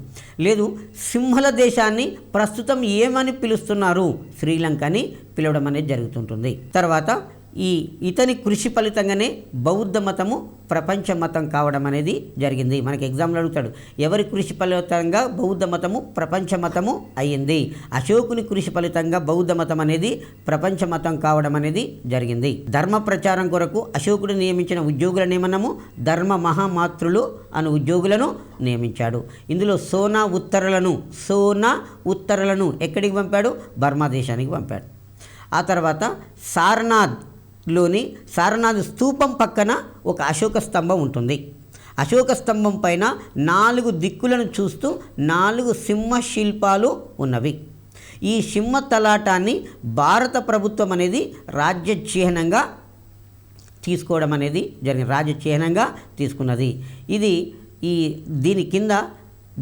లేదు, సింహళ దేశాన్ని ప్రస్తుతం ఏమని పిలుస్తున్నారు? శ్రీలంక అని పిలవడం అనేది జరుగుతుంటుంది. తర్వాత ఇతని కృషి ఫలితంగానే బౌద్ధ మతము ప్రపంచ మతం కావడం అనేది జరిగింది. మనకి ఎగ్జామ్లో అడుగుతాడు, ఎవరి కృషి ఫలితంగా బౌద్ధ మతము ప్రపంచ మతము అయ్యింది? అశోకుని కృషి ఫలితంగా బౌద్ధ మతం అనేది ప్రపంచ మతం కావడం అనేది జరిగింది. ధర్మ ప్రచారం కొరకు అశోకుడు నియమించిన ఉద్యోగులను ఏమన్నాము? ధర్మ మహామాత్రులు అను ఉద్యోగులను నియమించాడు. ఇందులో సోనా ఉత్తరలను ఎక్కడికి పంపాడు? బర్మా దేశానికి పంపాడు. ఆ తర్వాత సారనాథ్ స్తూపం పక్కన ఒక అశోక స్తంభం ఉంటుంది. అశోక స్తంభం పైన 4 దిక్కులను చూస్తూ 4 సింహ శిల్పాలు ఉన్నవి. ఈ సింహ తలాటాన్ని భారత ప్రభుత్వం అనేది రాజ్యచిహ్నంగా తీసుకోవడం అనేది జరిగింది. రాజ్యచిహ్నంగా తీసుకున్నది. దీని కింద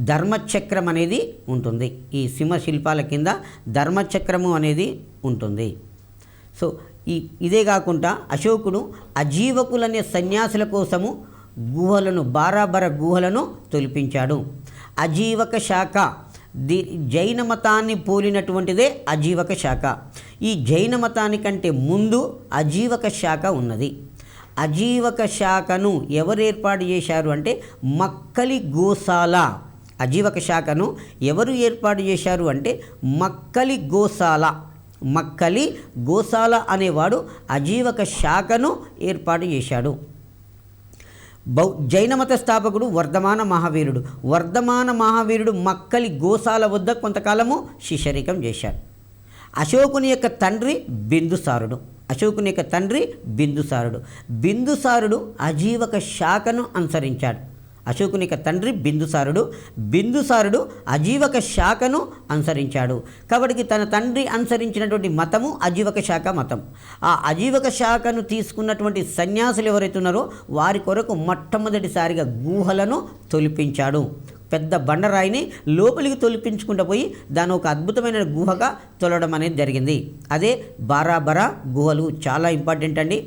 ధర్మచక్రం అనేది ఉంటుంది. ఈ సింహ శిల్పాల కింద ధర్మచక్రము అనేది ఉంటుంది. సో ఇదే కాకుండా అశోకుడు అజీవకులనే సన్యాసుల కోసము బారాబర గుహలను తొలిపించాడు. అజీవక శాఖ జైన మతాన్ని పోలినటువంటిదే అజీవక శాఖ. ఈ జైన మతానికంటే ముందు అజీవక శాఖ ఉన్నది. అజీవక శాఖను ఎవరు ఏర్పాటు చేశారు అంటే మక్కలి గోశాల. అజీవక శాఖను ఎవరు ఏర్పాటు చేశారు అంటే మక్కలి గోశాల అనేవాడు అజీవక శాఖను ఏర్పాటు చేశాడు. జైన మత స్థాపకుడు వర్ధమాన మహావీరుడు మక్కలి గోశాల వద్ద కొంతకాలము శిష్యరికం చేశాడు. అశోకుని యొక్క తండ్రి బిందుసారుడు అజీవక శాఖను అనుసరించాడు. అశోకుని యొక్క తండ్రి బిందుసారుడు అజీవక శాఖను అనుసరించాడు. కాబట్టి తన తండ్రి అనుసరించినటువంటి మతము అజీవక శాఖ మతం. ఆ అజీవక శాఖను తీసుకున్నటువంటి సన్యాసులు ఎవరైతే ఉన్నారో వారి కొరకు మొట్టమొదటిసారిగా గుహలను తొలిపించాడు. పెద్ద బండరాయిని లోపలికి తొలిపించుకుంటూ పోయి దాని ఒక అద్భుతమైన గుహగా తొలడం అనేది జరిగింది. అదే బారాబర గుహలు. చాలా ఇంపార్టెంట్ అండి.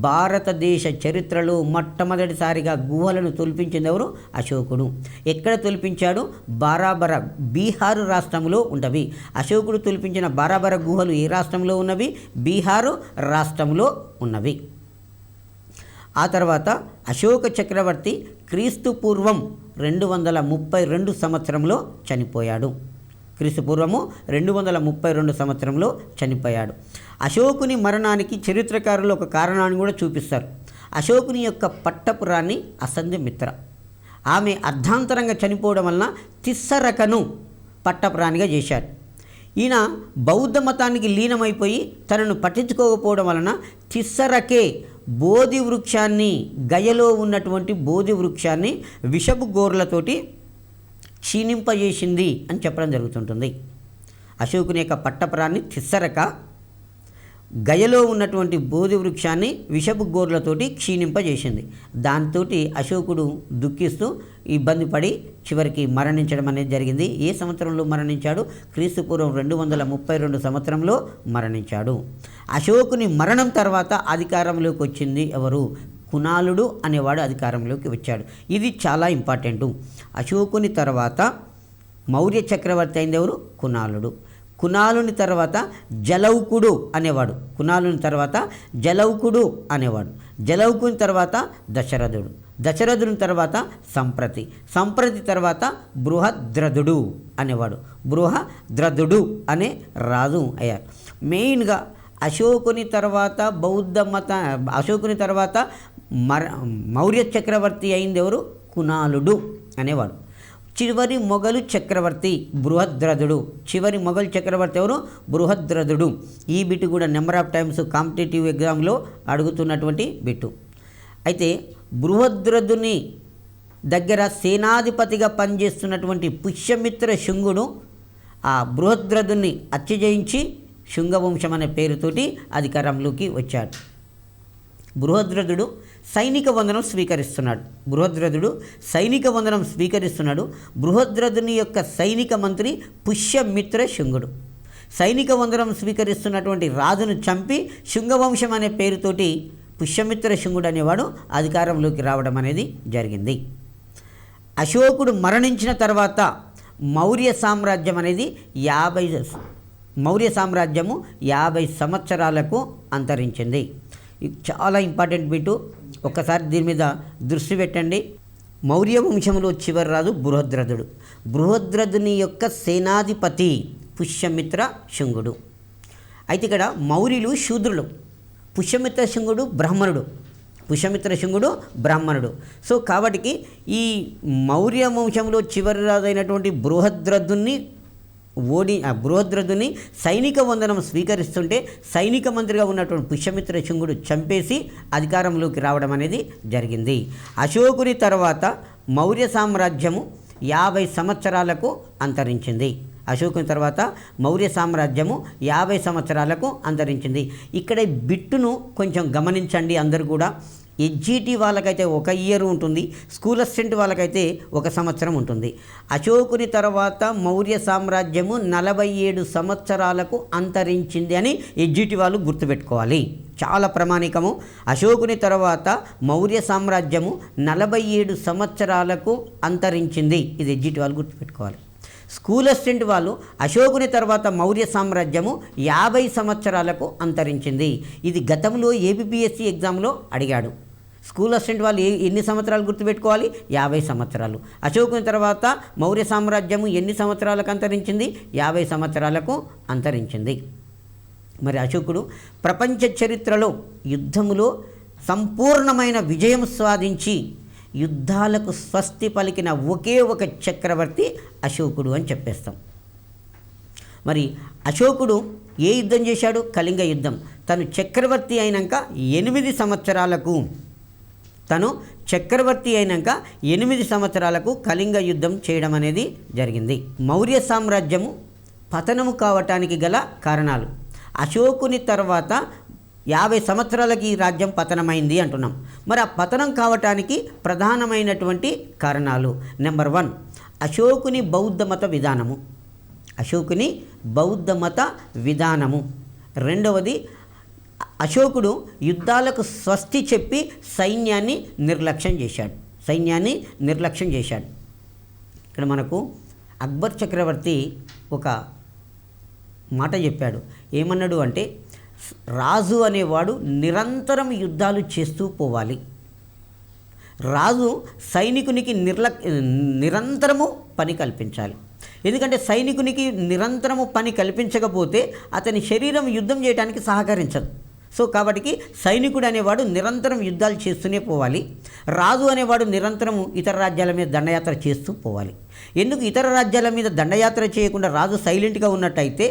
భారతదేశ చరిత్రలో మొట్టమొదటిసారిగా గుహలను తొలిపించింది ఎవరు? అశోకుడు. ఎక్కడ తొలిపించాడు? బారాబర, బీహారు రాష్ట్రంలో ఉన్నవి. అశోకుడు తొలిపించిన బారాబర గుహలు ఏ రాష్ట్రంలో ఉన్నవి? బీహారు రాష్ట్రంలో ఉన్నవి. ఆ తర్వాత అశోక చక్రవర్తి క్రీస్తు పూర్వం 232 సంవత్సరంలో చనిపోయాడు. క్రీస్తుపూర్వము 232 సంవత్సరంలో చనిపోయాడు. అశోకుని మరణానికి చరిత్రకారులు ఒక కారణాన్ని కూడా చూపిస్తారు. అశోకుని యొక్క పట్టపురాణి అసంధ్యమిత్ర. ఆమె అర్ధాంతరంగా చనిపోవడం వలన తిస్సరకను పట్టపురాణిగా చేశాడు. ఈయన బౌద్ధ మతానికి లీనమైపోయి తనను పట్టించుకోకపోవడం వలన తిస్సరకే బోధి వృక్షాన్ని, గయలో ఉన్నటువంటి బోధి వృక్షాన్ని విషపు గోర్లతోటి క్షీణింపజేసింది అని చెప్పడం జరుగుతుంటుంది. అశోకుని యొక్క పట్టపురాన్ని తిస్సరక గయలో ఉన్నటువంటి బోధి వృక్షాన్ని విషపు గోర్లతోటి క్షీణింపజేసింది. దాంతో అశోకుడు దుఃఖిస్తూ ఇబ్బంది పడి చివరికి మరణించడం అనేది జరిగింది. ఏ సంవత్సరంలో మరణించాడు? క్రీస్తుపూర్వం 232 సంవత్సరంలో మరణించాడు. అశోకుని మరణం తర్వాత అధికారంలోకి వచ్చింది ఎవరు? కునాలుడు అనేవాడు అధికారంలోకి వచ్చాడు. ఇది చాలా ఇంపార్టెంటు. అశోకుని తర్వాత మౌర్య చక్రవర్తి అయింది ఎవరు? కునాలుడు. కునాలుని తర్వాత జలౌకుడు అనేవాడు. జలౌకుని తర్వాత దశరథుని తర్వాత సంప్రతి తర్వాత బృహద్రథుడు అనేవాడు. బృహద్రథుడు అనే రాజు అయ్యారు. మెయిన్గా అశోకుని తర్వాత మౌర్య చక్రవర్తి అయింది ఎవరు? కునాలుడు అనేవాడు. చివరి మొఘలు చక్రవర్తి బృహద్రథుడు. చివరి మొఘల్ చక్రవర్తి ఎవరు? బృహద్రథుడు. ఈ బిట్టు కూడా నెంబర్ ఆఫ్ టైమ్స్ కాంపిటేటివ్ ఎగ్జామ్లో అడుగుతున్నటువంటి బిట్టు. అయితే బృహద్రథుని దగ్గర సేనాధిపతిగా పనిచేస్తున్నటువంటి పుష్యమిత్ర శుంగుడు ఆ బృహద్రథుని హత్య చేయించి శుంగవంశం అనే పేరుతోటి అధికారంలోకి వచ్చాడు. బృహద్రథుడు సైనిక వందనం స్వీకరిస్తున్నాడు. బృహద్రథుని యొక్క సైనిక మంత్రి పుష్యమిత్ర శుంగుడు సైనిక వందనం స్వీకరిస్తున్నటువంటి రాజును చంపి శుంగవంశం అనే పేరుతోటి పుష్యమిత్ర శుంగుడు అనేవాడు అధికారంలోకి రావడం అనేది జరిగింది. అశోకుడు మరణించిన తర్వాత మౌర్య సామ్రాజ్యము 50 సంవత్సరాలకు అంతరించింది. చాలా ఇంపార్టెంట్ బిట్టు, ఒక్కసారి దీని మీద దృష్టి పెట్టండి. మౌర్య వంశంలో చివరి రాజు బృహద్రథుని యొక్క సేనాధిపతి పుష్యమిత్ర శుంగుడు. అయితే ఇక్కడ మౌర్యులు శూద్రులు, పుష్యమిత్ర శుంగుడు బ్రాహ్మణుడు. సో కాబట్టి ఈ మౌర్య వంశంలో చివరి రాజు అయినటువంటి బృహద్రథుని సైనిక వందనం స్వీకరిస్తుంటే సైనిక మంత్రిగా ఉన్నటువంటి పుష్యమిత్ర శుంగుడు చంపేసి అధికారంలోకి రావడం అనేది జరిగింది. అశోకుని తర్వాత మౌర్య సామ్రాజ్యము 50 సంవత్సరాలకు అంతరించింది. ఇక్కడ బిట్టును కొంచెం గమనించండి అందరూ కూడా. ఎస్జిటి వాళ్ళకైతే 1 ఇయర్ ఉంటుంది, స్కూల్ అసిస్టెంట్ వాళ్ళకైతే 1 సంవత్సరం ఉంటుంది. అశోకుని తర్వాత మౌర్య సామ్రాజ్యము 47 సంవత్సరాలకు అంతరించింది అని ఎస్జిటి వాళ్ళు గుర్తుపెట్టుకోవాలి. చాలా ప్రామాణికము. అశోకుని తర్వాత మౌర్య సామ్రాజ్యము 47 సంవత్సరాలకు అంతరించింది. ఇది ఎస్జిటి వాళ్ళు గుర్తుపెట్టుకోవాలి. స్కూల్ అసిస్టెంట్ వాళ్ళు అశోకుని తర్వాత మౌర్య సామ్రాజ్యము 50 సంవత్సరాలకు అంతరించింది. ఇది గతంలో ఏపీపీఎస్సీ ఎగ్జామ్లో అడిగాడు. స్కూల్ అసిస్టెంట్ వాళ్ళు ఎన్ని సంవత్సరాలు గుర్తుపెట్టుకోవాలి? 50 సంవత్సరాలు. అశోకుని తర్వాత మౌర్య సామ్రాజ్యము ఎన్ని సంవత్సరాలకు అంతరించింది? 50 సంవత్సరాలకు అంతరించింది. మరి అశోకుడు ప్రపంచ చరిత్రలో యుద్ధములో సంపూర్ణమైన విజయం సాధించి యుద్ధాలకు స్వస్తి పలికిన ఒకే ఒక చక్రవర్తి అశోకుడు అని చెప్పేస్తాం. మరి అశోకుడు ఏ యుద్ధం చేశాడు? కళింగ యుద్ధం. తను చక్రవర్తి అయినాక 8 సంవత్సరాలకు కళింగ యుద్ధం చేయడం అనేది జరిగింది. మౌర్య సామ్రాజ్యము పతనము కావటానికి గల కారణాలు. అశోకుని తర్వాత 50 సంవత్సరాలకి ఈ రాజ్యం పతనమైంది అంటున్నాం. మరి ఆ పతనం కావటానికి ప్రధానమైనటువంటి కారణాలు. నెంబర్ 1, అశోకుని బౌద్ధ మత విధానము. రెండవది, అశోకుడు యుద్ధాలకు స్వస్తి చెప్పి సైన్యాన్ని నిర్లక్ష్యం చేశాడు. ఇక్కడ మనకు అక్బర్ చక్రవర్తి ఒక మాట చెప్పాడు. ఏమన్నాడు అంటే, రాజు అనేవాడు నిరంతరం యుద్ధాలు చేస్తూ పోవాలి. రాజు సైనికునికి నిరంతరము పని కల్పించాలి. ఎందుకంటే సైనికునికి నిరంతరము పని కల్పించకపోతే అతని శరీరం యుద్ధం చేయడానికి సహకరించదు. సో కాబట్టి సైనికుడు అనేవాడు నిరంతరం యుద్ధాలు చేస్తూనే పోవాలి. రాజు అనేవాడు నిరంతరము ఇతర రాజ్యాల మీద దండయాత్ర చేస్తూ పోవాలి. ఎందుకు ఇతర రాజ్యాల మీద దండయాత్ర చేయకుండా రాజు సైలెంట్గా ఉన్నట్టయితే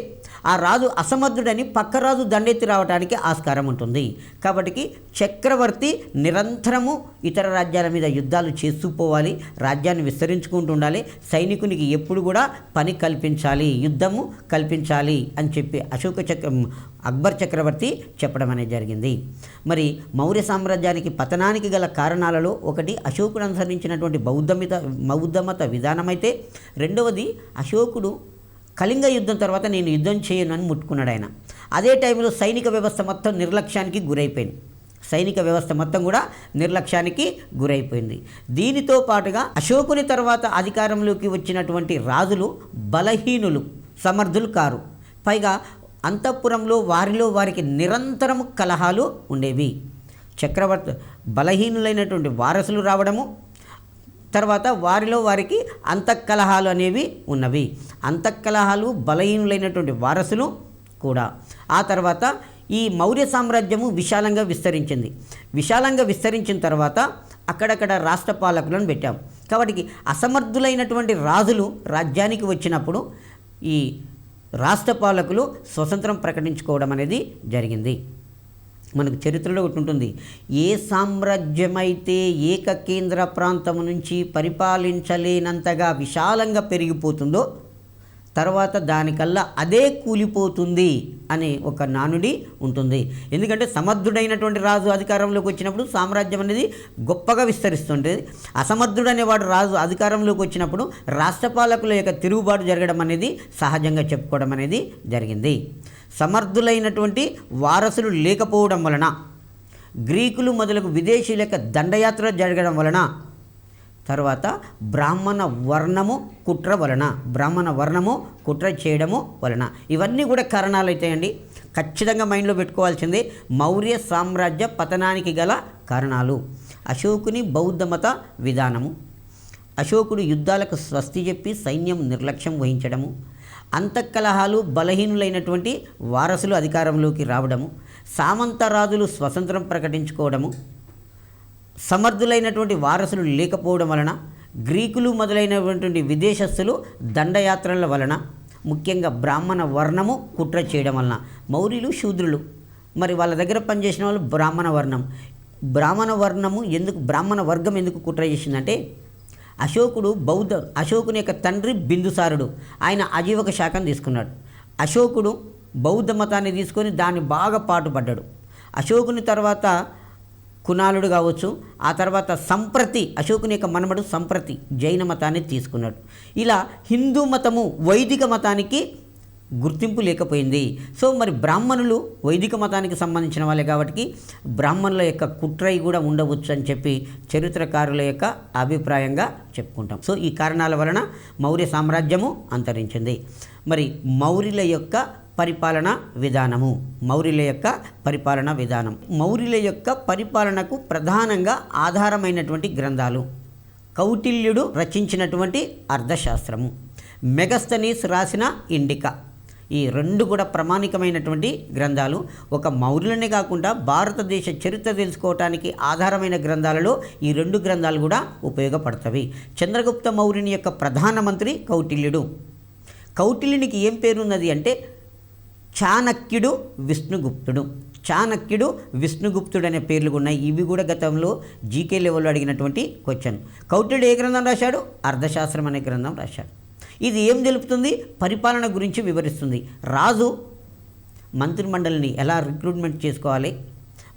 ఆ రాజు అసమర్థుడని పక్క రాజు దండెత్తి రావడానికి ఆస్కారం ఉంటుంది. కాబట్టి చక్రవర్తి నిరంతరము ఇతర రాజ్యాల మీద యుద్ధాలు చేస్తూ పోవాలి, రాజ్యాన్ని విస్తరించుకుంటూ ఉండాలి, సైనికునికి ఎప్పుడు కూడా పని కల్పించాలి, యుద్ధము కల్పించాలి అని చెప్పి అక్బర్ చక్రవర్తి చెప్పడం అనేది జరిగింది. మరి మౌర్య సామ్రాజ్యానికి పతనానికి గల కారణాలలో ఒకటి అశోకుడు అనుసరించినటువంటి బౌద్ధ మత విధానమైతే, రెండవది అశోకుడు కళింగ యుద్ధం తర్వాత నేను యుద్ధం చేయను అని ముట్టుకున్నాడు ఆయన. అదే టైంలో సైనిక వ్యవస్థ మొత్తం నిర్లక్ష్యానికి గురైపోయింది. దీనితో పాటుగా అశోకుని తర్వాత అధికారంలోకి వచ్చినటువంటి రాజులు బలహీనులు, సమర్థులు కారు. పైగా అంతఃపురంలో వారికి నిరంతరము కలహాలు ఉండేవి. చక్రవర్తి బలహీనులైనటువంటి వారసులు రావడము, తర్వాత వారికి అంతఃకలహాలు అనేవి ఉన్నవి. అంతఃకలహాలు, బలహీనులైనటువంటి వారసులు కూడా. ఆ తర్వాత ఈ మౌర్య సామ్రాజ్యము విశాలంగా విస్తరించింది. విశాలంగా విస్తరించిన తర్వాత అక్కడక్కడ రాష్ట్ర పాలకులను పెట్టాం. కాబట్టి అసమర్థులైనటువంటి రాజులు రాజ్యానికి వచ్చినప్పుడు ఈ రాష్ట్ర పాలకులు స్వతంత్రం ప్రకటించుకోవడం అనేది జరిగింది. మనకు చరిత్రలో ఒకటి ఉంటుంది, ఏ సామ్రాజ్యమైతే ఏకకేంద్ర ప్రాంతం నుంచి పరిపాలించలేనంతగా విశాలంగా పెరిగిపోతుందో తర్వాత దానికల్లా అదే కూలిపోతుంది అనే ఒక నానుడి ఉంటుంది. ఎందుకంటే సమర్థుడైనటువంటి రాజు అధికారంలోకి వచ్చినప్పుడు సామ్రాజ్యం అనేది గొప్పగా విస్తరిస్తుంటుంది. అసమర్థుడనేవాడు రాజు అధికారంలోకి వచ్చినప్పుడు రాష్ట్రపాలకుల యొక్క తిరుగుబాటు జరగడం అనేది సహజంగా చెప్పుకోవడం అనేది జరిగింది. సమర్థులైనటువంటి వారసులు లేకపోవడం వలన, గ్రీకులు మొదలగు విదేశీయుల యొక్క దండయాత్ర జరగడం వలన, తర్వాత బ్రాహ్మణ వర్ణము కుట్ర చేయడము వలన, ఇవన్నీ కూడా కారణాలు అవుతాయండి. ఖచ్చితంగా మైండ్లో పెట్టుకోవాల్సిందే మౌర్య సామ్రాజ్య పతనానికి గల కారణాలు. అశోకుని బౌద్ధ మత విధానము, అశోకుడు యుద్ధాలకు స్వస్తి చెప్పి సైన్యం నిర్లక్ష్యం వహించడము, అంతఃకలహాలు, బలహీనులైనటువంటి వారసులు అధికారంలోకి రావడము, సామంతరాజులు స్వతంత్రం ప్రకటించుకోవడము, సమర్థులైనటువంటి వారసులు లేకపోవడం వలన, గ్రీకులు మొదలైనటువంటి విదేశస్తులు దండయాత్రల వలన, ముఖ్యంగా బ్రాహ్మణ వర్ణము కుట్ర చేయడం వలన. మౌర్యులు శూద్రులు, మరి వాళ్ళ దగ్గర పనిచేసిన వాళ్ళు బ్రాహ్మణ వర్గం ఎందుకు కుట్ర చేసిందంటే, అశోకుని యొక్క తండ్రి బిందుసారుడు, ఆయన అజీవక శాఖను తీసుకున్నాడు. అశోకుడు బౌద్ధ మతాన్ని తీసుకొని దాన్ని బాగా పాటుపడ్డాడు. అశోకుని తర్వాత కునాలుడు కావచ్చు, ఆ తర్వాత అశోకుని యొక్క మనమడు సంప్రతి జైన మతాన్ని తీసుకున్నాడు. ఇలా హిందూ మతము వైదిక మతానికి గుర్తింపు లేకపోయింది. సో మరి బ్రాహ్మణులు వైదిక మతానికి సంబంధించిన వాళ్ళే కాబట్టి బ్రాహ్మణుల యొక్క కుట్రై కూడా ఉండవచ్చు అని చెప్పి చరిత్రకారుల యొక్క అభిప్రాయంగా చెప్పుకుంటాం. సో ఈ కారణాల వలన మౌర్య సామ్రాజ్యము అంతరించింది. మరి మౌర్యుల యొక్క పరిపాలన విధానం, మౌర్యుల యొక్క పరిపాలనకు ప్రధానంగా ఆధారమైనటువంటి గ్రంథాలు కౌటిల్యుడు రచించినటువంటి అర్థశాస్త్రము, మెగస్తనీస్ రాసిన ఇండికా, ఈ రెండు కూడా ప్రామాణికమైనటువంటి గ్రంథాలు. ఒక మౌర్యులనే కాకుండా భారతదేశ చరిత్ర తెలుసుకోవటానికి ఆధారమైన గ్రంథాలలో ఈ రెండు గ్రంథాలు కూడా ఉపయోగపడతవి. చంద్రగుప్త మౌర్యుని యొక్క ప్రధానమంత్రి కౌటిల్యునికి ఏం పేరున్నది అంటే చాణక్యుడు, విష్ణుగుప్తుడు అనే పేర్లు ఉన్నాయి. ఇవి కూడా గతంలో జీకే లెవెల్లో అడిగినటువంటి క్వశ్చన్. కౌటిల్యుడు ఏ గ్రంథం రాశాడు? అర్థశాస్త్రం అనే గ్రంథం రాశాడు. ఇది ఏం తెలుపుతుంది? పరిపాలన గురించి వివరిస్తుంది. రాజు మంత్రిమండలిని ఎలా రిక్రూట్మెంట్ చేసుకోవాలి,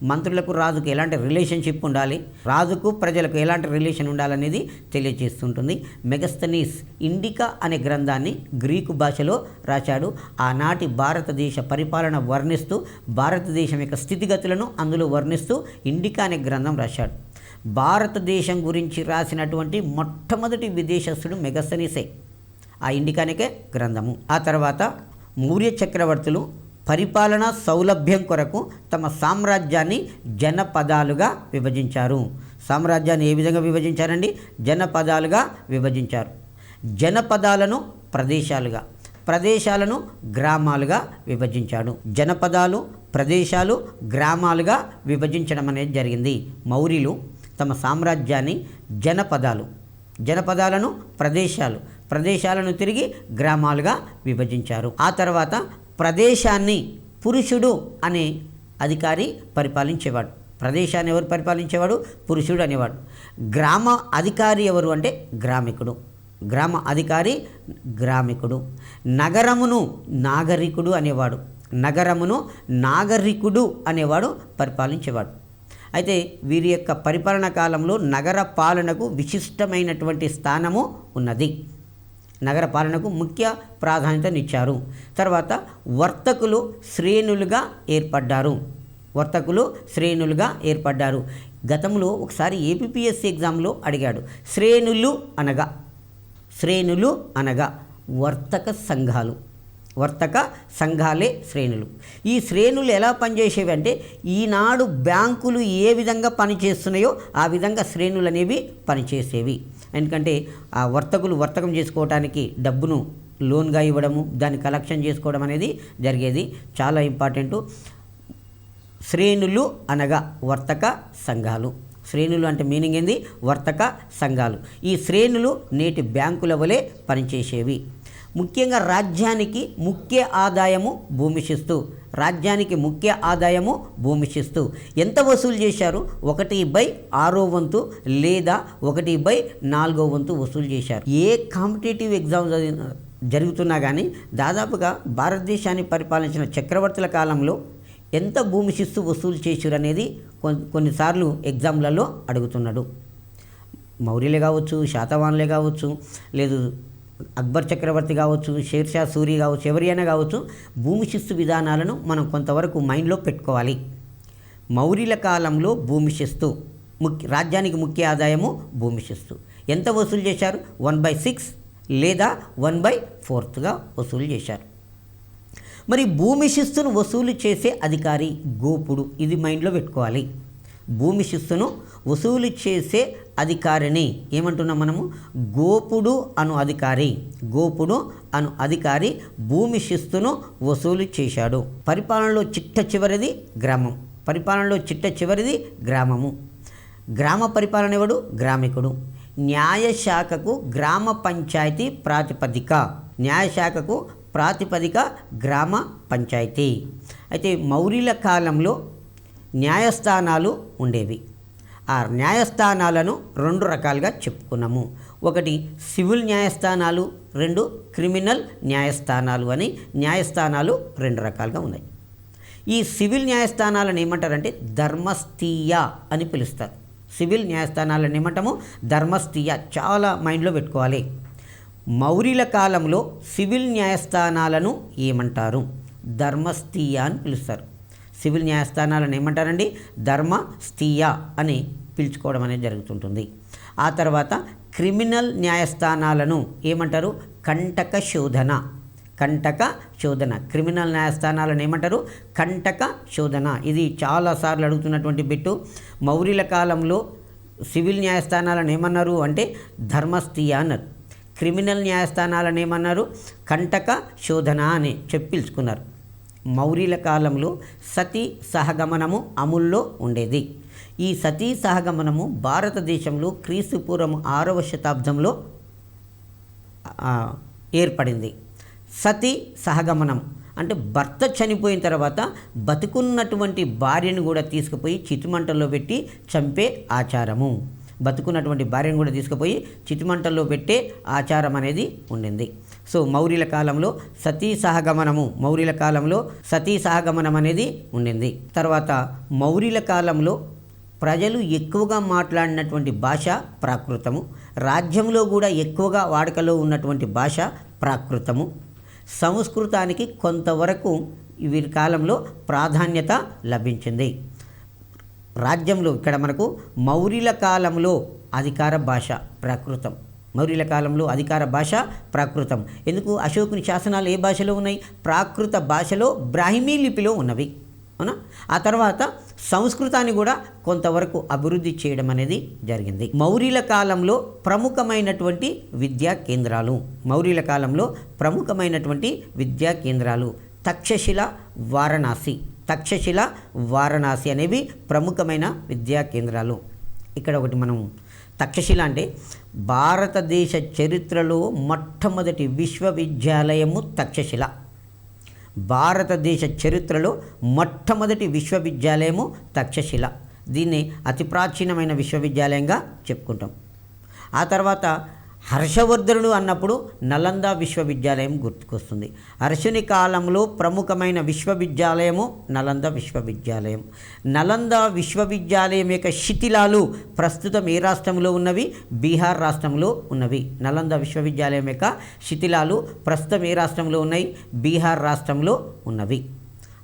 మంత్రులకు రాజుకు ఎలాంటి రిలేషన్షిప్ ఉండాలి, రాజుకు ప్రజలకు ఎలాంటి రిలేషన్ ఉండాలనేది తెలియజేస్తుంటుంది. మెగస్తనీస్ ఇండికా అనే గ్రంథాన్ని గ్రీకు భాషలో రాశాడు. ఆనాటి భారతదేశ పరిపాలన వర్ణిస్తూ, భారతదేశం యొక్క స్థితిగతులను అందులో వర్ణిస్తూ ఇండికా అనే గ్రంథం రాశాడు. భారతదేశం గురించి రాసినటువంటి మొట్టమొదటి విదేశస్థుడు మెగస్తనీసే, ఆ ఇండికానికే గ్రంథము. ఆ తర్వాత మౌర్య చక్రవర్తులు పరిపాలనా సౌలభ్యం కొరకు తమ సామ్రాజ్యాన్ని జనపదాలుగా విభజించారు. సామ్రాజ్యాన్ని ఏ విధంగా విభజించారండి? జనపదాలుగా విభజించారు. జనపదాలను ప్రదేశాలుగా, ప్రదేశాలను గ్రామాలుగా విభజించాడు. జనపదాలు, ప్రదేశాలు, గ్రామాలుగా విభజించడం అనేది జరిగింది. మౌర్యులు తమ సామ్రాజ్యాన్ని జనపదాలను ప్రదేశాలను తిరిగి గ్రామాలుగా విభజించారు. ఆ తర్వాత ప్రదేశాన్ని పురుషుడు అనే అధికారి పరిపాలించేవాడు. ప్రదేశాన్ని ఎవరు పరిపాలించేవాడు? పురుషుడు అనేవాడు. గ్రామ అధికారి ఎవరు అంటే గ్రామికుడు. నగరమును నాగరికుడు అనేవాడు పరిపాలించేవాడు. అయితే వీరి యొక్క పరిపాలన కాలంలో నగర పాలనకు విశిష్టమైనటువంటి స్థానము ఉన్నది. నగర పాలనకు ముఖ్య ప్రాధాన్యతనిచ్చారు. తర్వాత వర్తకులు శ్రేణులుగా ఏర్పడ్డారు. గతంలో ఒకసారి ఏపీపీఎస్సీ ఎగ్జామ్లో అడిగాడు. శ్రేణులు అనగా వర్తక సంఘాలే శ్రేణులు. ఈ శ్రేణులు ఎలా పనిచేసేవి అంటే, ఈనాడు బ్యాంకులు ఏ విధంగా పనిచేస్తున్నాయో ఆ విధంగా శ్రేణులు అనేవి పనిచేసేవి. ఎందుకంటే ఆ వర్తకులు వర్తకం చేసుకోవడానికి డబ్బును లోన్గా ఇవ్వడము, దాన్ని కలెక్షన్ చేసుకోవడం అనేది జరిగేది. చాలా ఇంపార్టెంటు. శ్రేణులు అనగా వర్తక సంఘాలు. శ్రేణులు అంటే మీనింగ్ ఏంది? వర్తక సంఘాలు. ఈ శ్రేణులు నేటి బ్యాంకుల వలె పనిచేసేవి. ముఖ్యంగా రాజ్యానికి ముఖ్య ఆదాయము భూమి శిస్తు. రాజ్యానికి ముఖ్య ఆదాయము భూమి శిస్తు. ఎంత వసూలు చేశారు? 1/6 లేదా 1/4 వసూలు చేశారు. ఏ కాంపిటేటివ్ ఎగ్జామ్ జరుగుతున్నా కానీ దాదాపుగా భారతదేశాన్ని పరిపాలించిన చక్రవర్తుల కాలంలో ఎంత భూమి శిస్తు వసూలు చేశారు అనేది కొన్నిసార్లు ఎగ్జామ్లలో అడుగుతున్నాడు. మౌర్యులే కావచ్చు, శాతవాహనులే కావచ్చు, లేదు అక్బర్ చక్రవర్తి కావచ్చు, షేర్షా సూరి కావచ్చు, ఎవరైనా కావచ్చు, భూమి శిస్తు విధానాలను మనం కొంతవరకు మైండ్లో పెట్టుకోవాలి. మౌర్యుల కాలంలో భూమి శిస్తు రాజ్యానికి ముఖ్య ఆదాయము భూమి శిస్తు. ఎంత వసూలు చేశారు? 1/6 లేదా 1/4గా వసూలు చేశారు. మరి భూమి శిస్తును వసూలు చేసే అధికారి గోపుడు. ఇది మైండ్లో పెట్టుకోవాలి. భూమి శిస్తును వసూలు చేసే అధికారిని ఏమంటున్నాం మనము? గోపుడు అను అధికారి. గోపుడు అను అధికారి భూమి శిస్తును వసూలు చేశాడు. పరిపాలనలో చిట్ట చివరిది గ్రామం. పరిపాలనలో చిట్ట చివరిది గ్రామము. గ్రామ పరిపాలన ఎవడు? గ్రామికుడు. న్యాయశాఖకు గ్రామ పంచాయతీ ప్రాతిపదిక. న్యాయశాఖకు ప్రాతిపదిక గ్రామ పంచాయతీ. అయితే మౌర్యుల కాలంలో న్యాయస్థానాలు ఉండేవి. ఆ న్యాయస్థానాలను 2 రకాలుగా చెప్పుకున్నాము. ఒకటి సివిల్ న్యాయస్థానాలు, 2 క్రిమినల్ న్యాయస్థానాలు అని న్యాయస్థానాలు 2 రకాలుగా ఉన్నాయి. ఈ సివిల్ న్యాయస్థానాలను ఏమంటారంటే ధర్మస్థీయ అని పిలుస్తారు. సివిల్ న్యాయస్థానాలను ఏమంటాము? ధర్మస్థీయ. చాలా మైండ్లో పెట్టుకోవాలి. మౌర్యుల కాలంలో సివిల్ న్యాయస్థానాలను ఏమంటారు? ధర్మస్థీయ అని పిలుస్తారు. సివిల్ న్యాయస్థానాలను ఏమంటారండి? ధర్మస్థీయ అని పిలుచుకోవడం అనేది జరుగుతుంటుంది. ఆ తర్వాత క్రిమినల్ న్యాయస్థానాలను ఏమంటారు? కంటక శోధన. కంటక శోధన. క్రిమినల్ న్యాయస్థానాలను ఏమంటారు? కంటక శోధన. ఇది చాలాసార్లు అడుగుతున్నటువంటి బిట్టు. మౌర్యుల కాలంలో సివిల్ న్యాయస్థానాలను ఏమన్నారు అంటే ధర్మస్థీయ అన్నారు. క్రిమినల్ న్యాయస్థానాలను ఏమన్నారు? కంటక శోధన అని పిలుచుకున్నారు. మౌర్యుల కాలంలో సతీ సహగమనము అమల్లో ఉండేది. ఈ సతీ సహగమనము భారతదేశంలో క్రీస్తుపూర్వం 6వ శతాబ్దంలో ఏర్పడింది. సతీ సహగమనం అంటే భర్త చనిపోయిన తర్వాత బతుకున్నటువంటి భార్యను కూడా తీసుకుపోయి చితిమంటల్లో పెట్టి చంపే ఆచారము. బతుకున్నటువంటి భార్యను కూడా తీసుకుపోయి చితిమంటల్లో పెట్టే ఆచారం అనేది ఉండింది. సో మౌర్యుల కాలంలో సతీ సహగమనం అనేది ఉండింది. తర్వాత మౌర్యుల కాలంలో ప్రజలు ఎక్కువగా మాట్లాడినటువంటి భాష ప్రాకృతము. రాజ్యంలో కూడా ఎక్కువగా వాడుకలో ఉన్నటువంటి భాష ప్రాకృతము. సంస్కృతానికి కొంతవరకు వీరి కాలంలో ప్రాధాన్యత లభించింది. రాజ్యంలో ఇక్కడ మనకు మౌర్యుల కాలంలో అధికార భాష ప్రాకృతం. మౌర్యుల కాలంలో అధికార భాష ప్రాకృతం. ఎందుకు? అశోకుని శాసనాలు ఏ భాషలో ఉన్నాయి? ప్రాకృత భాషలో బ్రాహ్మీ లిపిలో ఉన్నవి. అవునా? ఆ తర్వాత సంస్కృతాన్ని కూడా కొంతవరకు అభివృద్ధి చేయడం అనేది జరిగింది. మౌర్యుల కాలంలో ప్రముఖమైనటువంటి విద్యా కేంద్రాలు. మౌర్యుల కాలంలో ప్రముఖమైనటువంటి విద్యా కేంద్రాలు తక్షశిల, వారణాసి అనేవి ప్రముఖమైన విద్యా కేంద్రాలు. ఇక్కడ ఒకటి మనం తక్షశిల అంటే భారతదేశ చరిత్రలో మొట్టమొదటి విశ్వవిద్యాలయము తక్షశిల. భారతదేశ చరిత్రలో మొట్టమొదటి విశ్వవిద్యాలయము తక్షశిల. దీన్ని అతి ప్రాచీనమైన విశ్వవిద్యాలయంగా చెప్పుకుంటాం. ఆ తర్వాత హర్షవర్ధనుడు అన్నప్పుడు నలంద విశ్వవిద్యాలయం గుర్తుకొస్తుంది. హర్షుని కాలంలో ప్రముఖమైన విశ్వవిద్యాలయము నలంద విశ్వవిద్యాలయం. నలంద విశ్వవిద్యాలయం యొక్క శిథిలాలు ప్రస్తుతం ఏ రాష్ట్రంలో ఉన్నవి? బీహార్ రాష్ట్రంలో ఉన్నవి. నలంద విశ్వవిద్యాలయం యొక్క శిథిలాలు ప్రస్తుతం ఏ రాష్ట్రంలో ఉన్నాయి? బీహార్ రాష్ట్రంలో ఉన్నవి.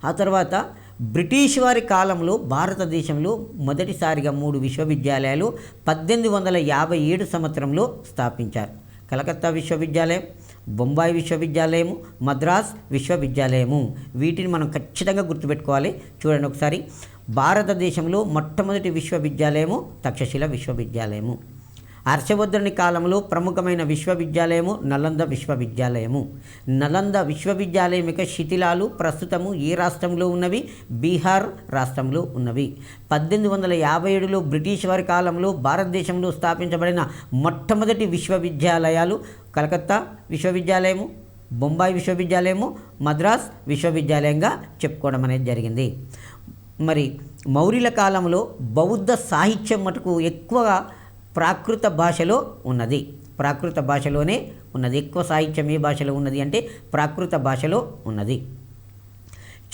ఆ తర్వాత బ్రిటిష్ వారి కాలంలో భారతదేశంలో మొదటిసారిగా 3 విశ్వవిద్యాలయాలు 1857 సంవత్సరంలో స్థాపించారు. కలకత్తా విశ్వవిద్యాలయం, బొంబాయి విశ్వవిద్యాలయము, మద్రాస్ విశ్వవిద్యాలయము. వీటిని మనం ఖచ్చితంగా గుర్తుపెట్టుకోవాలి. చూడండి ఒకసారి. భారతదేశంలో మొట్టమొదటి విశ్వవిద్యాలయము తక్షశిల విశ్వవిద్యాలయము. హర్షవర్ధనుని కాలంలో ప్రముఖమైన విశ్వవిద్యాలయము నలంద విశ్వవిద్యాలయము. నలంద విశ్వవిద్యాలయం యొక్క శిథిలాలు ప్రస్తుతము ఏ రాష్ట్రంలో ఉన్నవి? బీహార్ రాష్ట్రంలో ఉన్నవి. 1857లో బ్రిటిష్ వారి కాలంలో భారతదేశంలో స్థాపించబడిన మొట్టమొదటి విశ్వవిద్యాలయాలు కలకత్తా విశ్వవిద్యాలయము, బొంబాయి విశ్వవిద్యాలయము, మద్రాస్ విశ్వవిద్యాలయంగా చెప్పుకోవడం అనేది జరిగింది. మరి మౌర్యుల కాలంలో బౌద్ధ సాహిత్యం మటుకు ఎక్కువగా ప్రాకృత భాషలో ఉన్నది. ప్రాకృత భాషలోనే ఉన్నది. ఎక్కువ సాహిత్యం ఏ భాషలో ఉన్నది అంటే ప్రాకృత భాషలో ఉన్నది.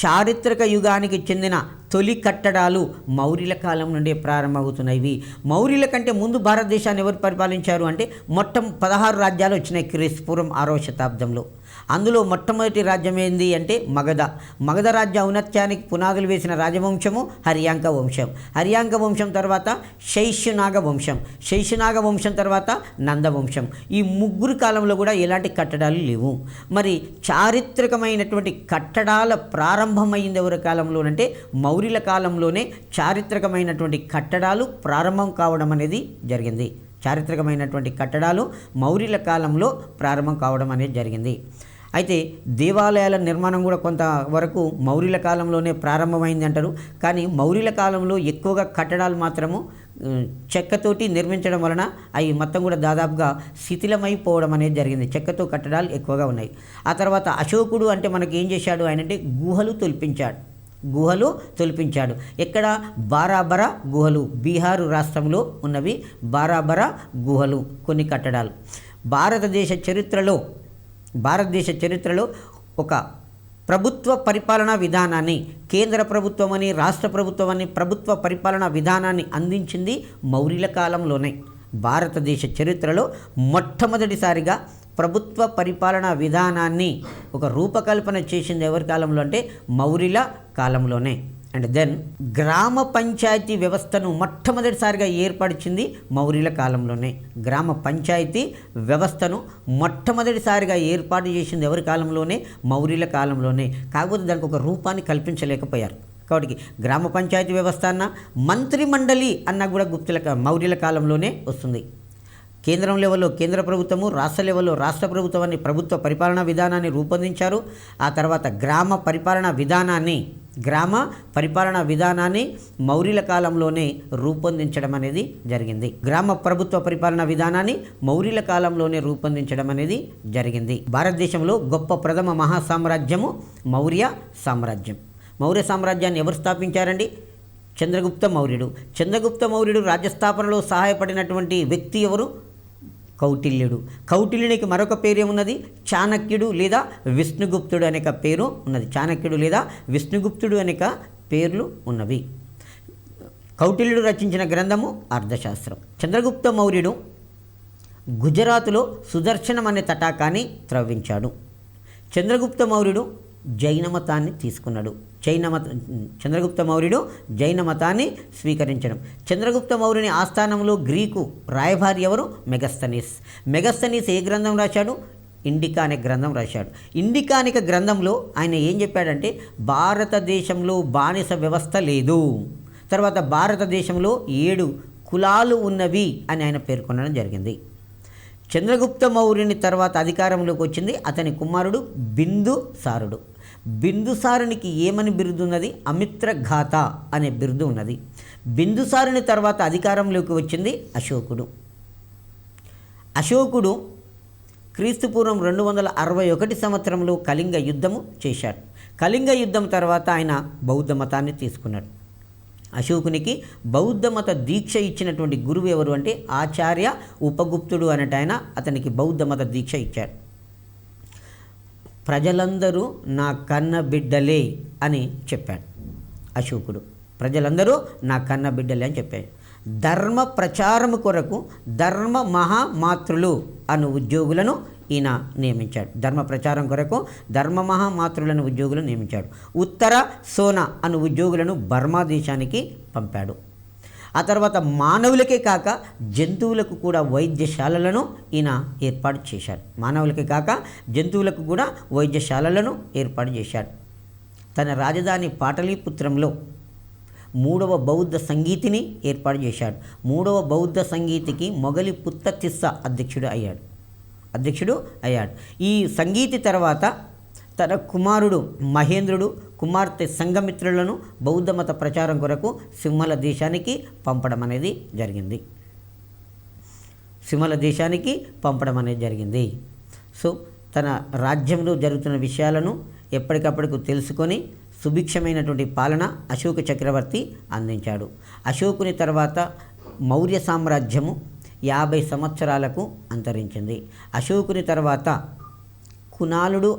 చారిత్రక యుగానికి చెందిన తొలి కట్టడాలు మౌర్యుల కాలం నుండి ప్రారంభమవుతున్నవి. మౌర్యుల కంటే ముందు భారతదేశాన్ని ఎవరు పరిపాలించారు అంటే 16 రాజ్యాలు వచ్చినాయి క్రీస్తుపూర్వం 6వ శతాబ్దంలో. అందులో మొట్టమొదటి రాజ్యం ఏంది అంటే మగధ. మగధ రాజ్య ఔన్నత్యానికి పునాదులు వేసిన రాజవంశము హర్యాంక వంశం. హర్యాంక వంశం తర్వాత శైశునాగ వంశం. శైశునాగ వంశం తర్వాత నందవంశం. ఈ ముగ్గురు కాలంలో కూడా ఎలాంటి కట్టడాలు లేవు. మరి చారిత్రకమైనటువంటి కట్టడాల ప్రారంభమైంది ఎవరి కాలంలోనంటే మౌర్యుల కాలంలోనే చారిత్రకమైనటువంటి కట్టడాలు ప్రారంభం కావడం అనేది జరిగింది. చారిత్రకమైనటువంటి కట్టడాలు మౌర్యుల కాలంలో ప్రారంభం కావడం అనేది జరిగింది. అయితే దేవాలయాల నిర్మాణం కూడా కొంతవరకు మౌర్యుల కాలంలోనే ప్రారంభమైంది అంటారు. కానీ మౌర్యుల కాలంలో ఎక్కువగా కట్టడాలు మాత్రము చెక్కతోటి నిర్మించడం వలన అవి మొత్తం కూడా దాదాపుగా శిథిలమైపోవడం అనేది జరిగింది. చెక్కతో కట్టడాలు ఎక్కువగా ఉన్నాయి. ఆ తర్వాత అశోకుడు అంటే మనకి ఏం చేశాడు ఆయన అంటే గుహలు తొలిపించాడు. ఎక్కడ? బారాబర గుహలు, బీహారు రాష్ట్రంలో ఉన్నవి బారాబర గుహలు కొన్ని కట్టడాలు. భారతదేశ చరిత్రలో ఒక ప్రభుత్వ పరిపాలనా విధానాన్ని, కేంద్ర ప్రభుత్వమని రాష్ట్ర ప్రభుత్వమని ప్రభుత్వ పరిపాలనా విధానాన్ని అందించింది మౌర్యుల కాలంలోనే. భారతదేశ చరిత్రలో మొట్టమొదటిసారిగా ప్రభుత్వ పరిపాలనా విధానాన్ని ఒక రూపకల్పన చేసింది ఎవరి కాలంలో అంటే మౌర్యుల కాలంలోనే. అండ్ దెన్ గ్రామ పంచాయతీ వ్యవస్థను మొట్టమొదటిసారిగా ఏర్పరిచింది మౌర్యుల కాలంలోనే. గ్రామ పంచాయతీ వ్యవస్థను మొట్టమొదటిసారిగా ఏర్పాటు చేసింది ఎవరి కాలంలోనే? మౌర్యుల కాలంలోనే. కాకపోతే దానికి ఒక రూపాన్ని కల్పించలేకపోయారు. కాబట్టి గ్రామ పంచాయతీ వ్యవస్థ అన్న, మంత్రిమండలి అన్న కూడా మౌర్యుల కాలంలోనే వస్తుంది. కేంద్రం లెవెల్లో కేంద్ర ప్రభుత్వము, రాష్ట్ర లెవెల్లో రాష్ట్ర ప్రభుత్వాన్ని ప్రభుత్వ పరిపాలనా విధానాన్ని రూపొందించారు. ఆ తర్వాత గ్రామ పరిపాలనా విధానాన్ని మౌర్యుల కాలంలోనే రూపొందించడం అనేది జరిగింది. గ్రామ ప్రభుత్వ పరిపాలనా విధానాన్ని మౌర్యుల కాలంలోనే రూపొందించడం అనేది జరిగింది. భారతదేశంలో గొప్ప ప్రథమ మహాసామ్రాజ్యము మౌర్య సామ్రాజ్యం. మౌర్య సామ్రాజ్యాన్ని ఎవరు స్థాపించారండి? చంద్రగుప్త మౌర్యుడు. చంద్రగుప్త మౌర్యుడు రాజ్యస్థాపనలో సహాయపడినటువంటి వ్యక్తి ఎవరు? కౌటిల్యుడు. కౌటిల్యునికి మరొక పేరు ఏమున్నది? చాణక్యుడు లేదా విష్ణుగుప్తుడు అనేక పేరు ఉన్నది. చాణక్యుడు లేదా విష్ణుగుప్తుడు అనేక పేర్లు ఉన్నవి. కౌటిల్యుడు రచించిన గ్రంథము అర్థశాస్త్రం. చంద్రగుప్త మౌర్యుడు గుజరాత్లో సుదర్శనం అనే తటాకాన్ని త్రవ్వించాడు. చంద్రగుప్త మౌర్యుడు జైన మతాన్ని తీసుకున్నాడు. చంద్రగుప్త మౌర్యుడు జైన మతాన్ని స్వీకరించడం. చంద్రగుప్త మౌర్యుని ఆస్థానంలో గ్రీకు రాయబారి ఎవరు? మెగస్తనీస్ ఏ గ్రంథం రాశాడు? ఇండికా అనే గ్రంథం రాశాడు. ఇండికా అనే గ్రంథంలో ఆయన ఏం చెప్పాడంటే భారతదేశంలో బానిస వ్యవస్థ లేదు, తర్వాత భారతదేశంలో 7 కులాలు ఉన్నవి అని ఆయన పేర్కొనడం జరిగింది. చంద్రగుప్త మౌర్యుని తర్వాత అధికారంలోకి వచ్చింది అతని కుమారుడు బిందుసారుడు. బిందుసారునికి ఏమని బిరుదు ఉన్నది? అమిత్రఘాత అనే బిరుదు ఉన్నది. బిందుసారుని తర్వాత అధికారంలోకి వచ్చింది అశోకుడు క్రీస్తుపూర్వం 261 సంవత్సరంలో కళింగ యుద్ధము చేశాడు. కళింగ యుద్ధం తర్వాత ఆయన బౌద్ధ మతాన్ని తీసుకున్నాడు. అశోకునికి బౌద్ధ మత దీక్ష ఇచ్చినటువంటి గురువు ఎవరు అంటే ఆచార్య ఉపగుప్తుడు అనేట ఆయన అతనికి బౌద్ధ మత దీక్ష ఇచ్చాడు. ప్రజలందరూ నా కన్న బిడ్డలే అని చెప్పాడు అశోకుడు. ప్రజలందరూ నా కన్న బిడ్డలే అని చెప్పాడు. ధర్మ ప్రచారము కొరకు ధర్మ మహామాతృలు అను ఉద్యోగులను ఈయన నియమించాడు. ధర్మ ప్రచారం కొరకు ధర్మ మహామాతృలను ఉద్యోగులను నియమించాడు. ఉత్తర సోన అను ఉద్యోగులను బర్మా దేశానికి పంపాడు. ఆ తర్వాత మానవులకే కాక జంతువులకు కూడా వైద్యశాలలను ఈయన ఏర్పాటు చేశాడు. మానవులకే కాక జంతువులకు కూడా వైద్యశాలలను ఏర్పాటు చేశాడు. తన రాజధాని పాటలీపుత్రంలో మూడవ బౌద్ధ సంగీతిని ఏర్పాటు చేశాడు. మూడవ బౌద్ధ సంగీతికి మొగలి పుత్తతిస్స అధ్యక్షుడు అయ్యాడు. ఈ సంగీతి తర్వాత తన కుమారుడు మహేంద్రుడు కుమార్తె సంఘమిత్రులను బౌద్ధ మత ప్రచారం కొరకు సింహళ దేశానికి పంపడం అనేది జరిగింది. సో తన రాజ్యంలో జరుగుతున్న విషయాలను ఎప్పటికప్పుడు తెలుసుకొని సుభిక్షమైనటువంటి పాలన అశోక చక్రవర్తి అందించాడు. అశోకుని తర్వాత మౌర్య సామ్రాజ్యము 50 సంవత్సరాలకు అంతరించింది. అశోకుని తర్వాత కునాలుడు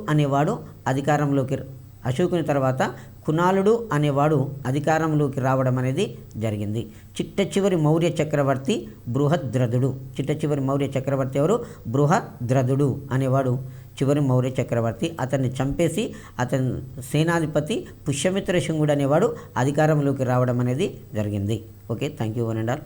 అనేవాడు అధికారంలోకి రావడం అనేది జరిగింది. చిట్ట చివరి మౌర్య చక్రవర్తి ఎవరు? బృహద్రథుడు అనేవాడు చివరి మౌర్య చక్రవర్తి. అతన్ని చంపేసి అతని సేనాధిపతి పుష్యమిత్ర శుంగుడు అనేవాడు అధికారంలోకి రావడం అనేది జరిగింది. Okay, thank you one and all.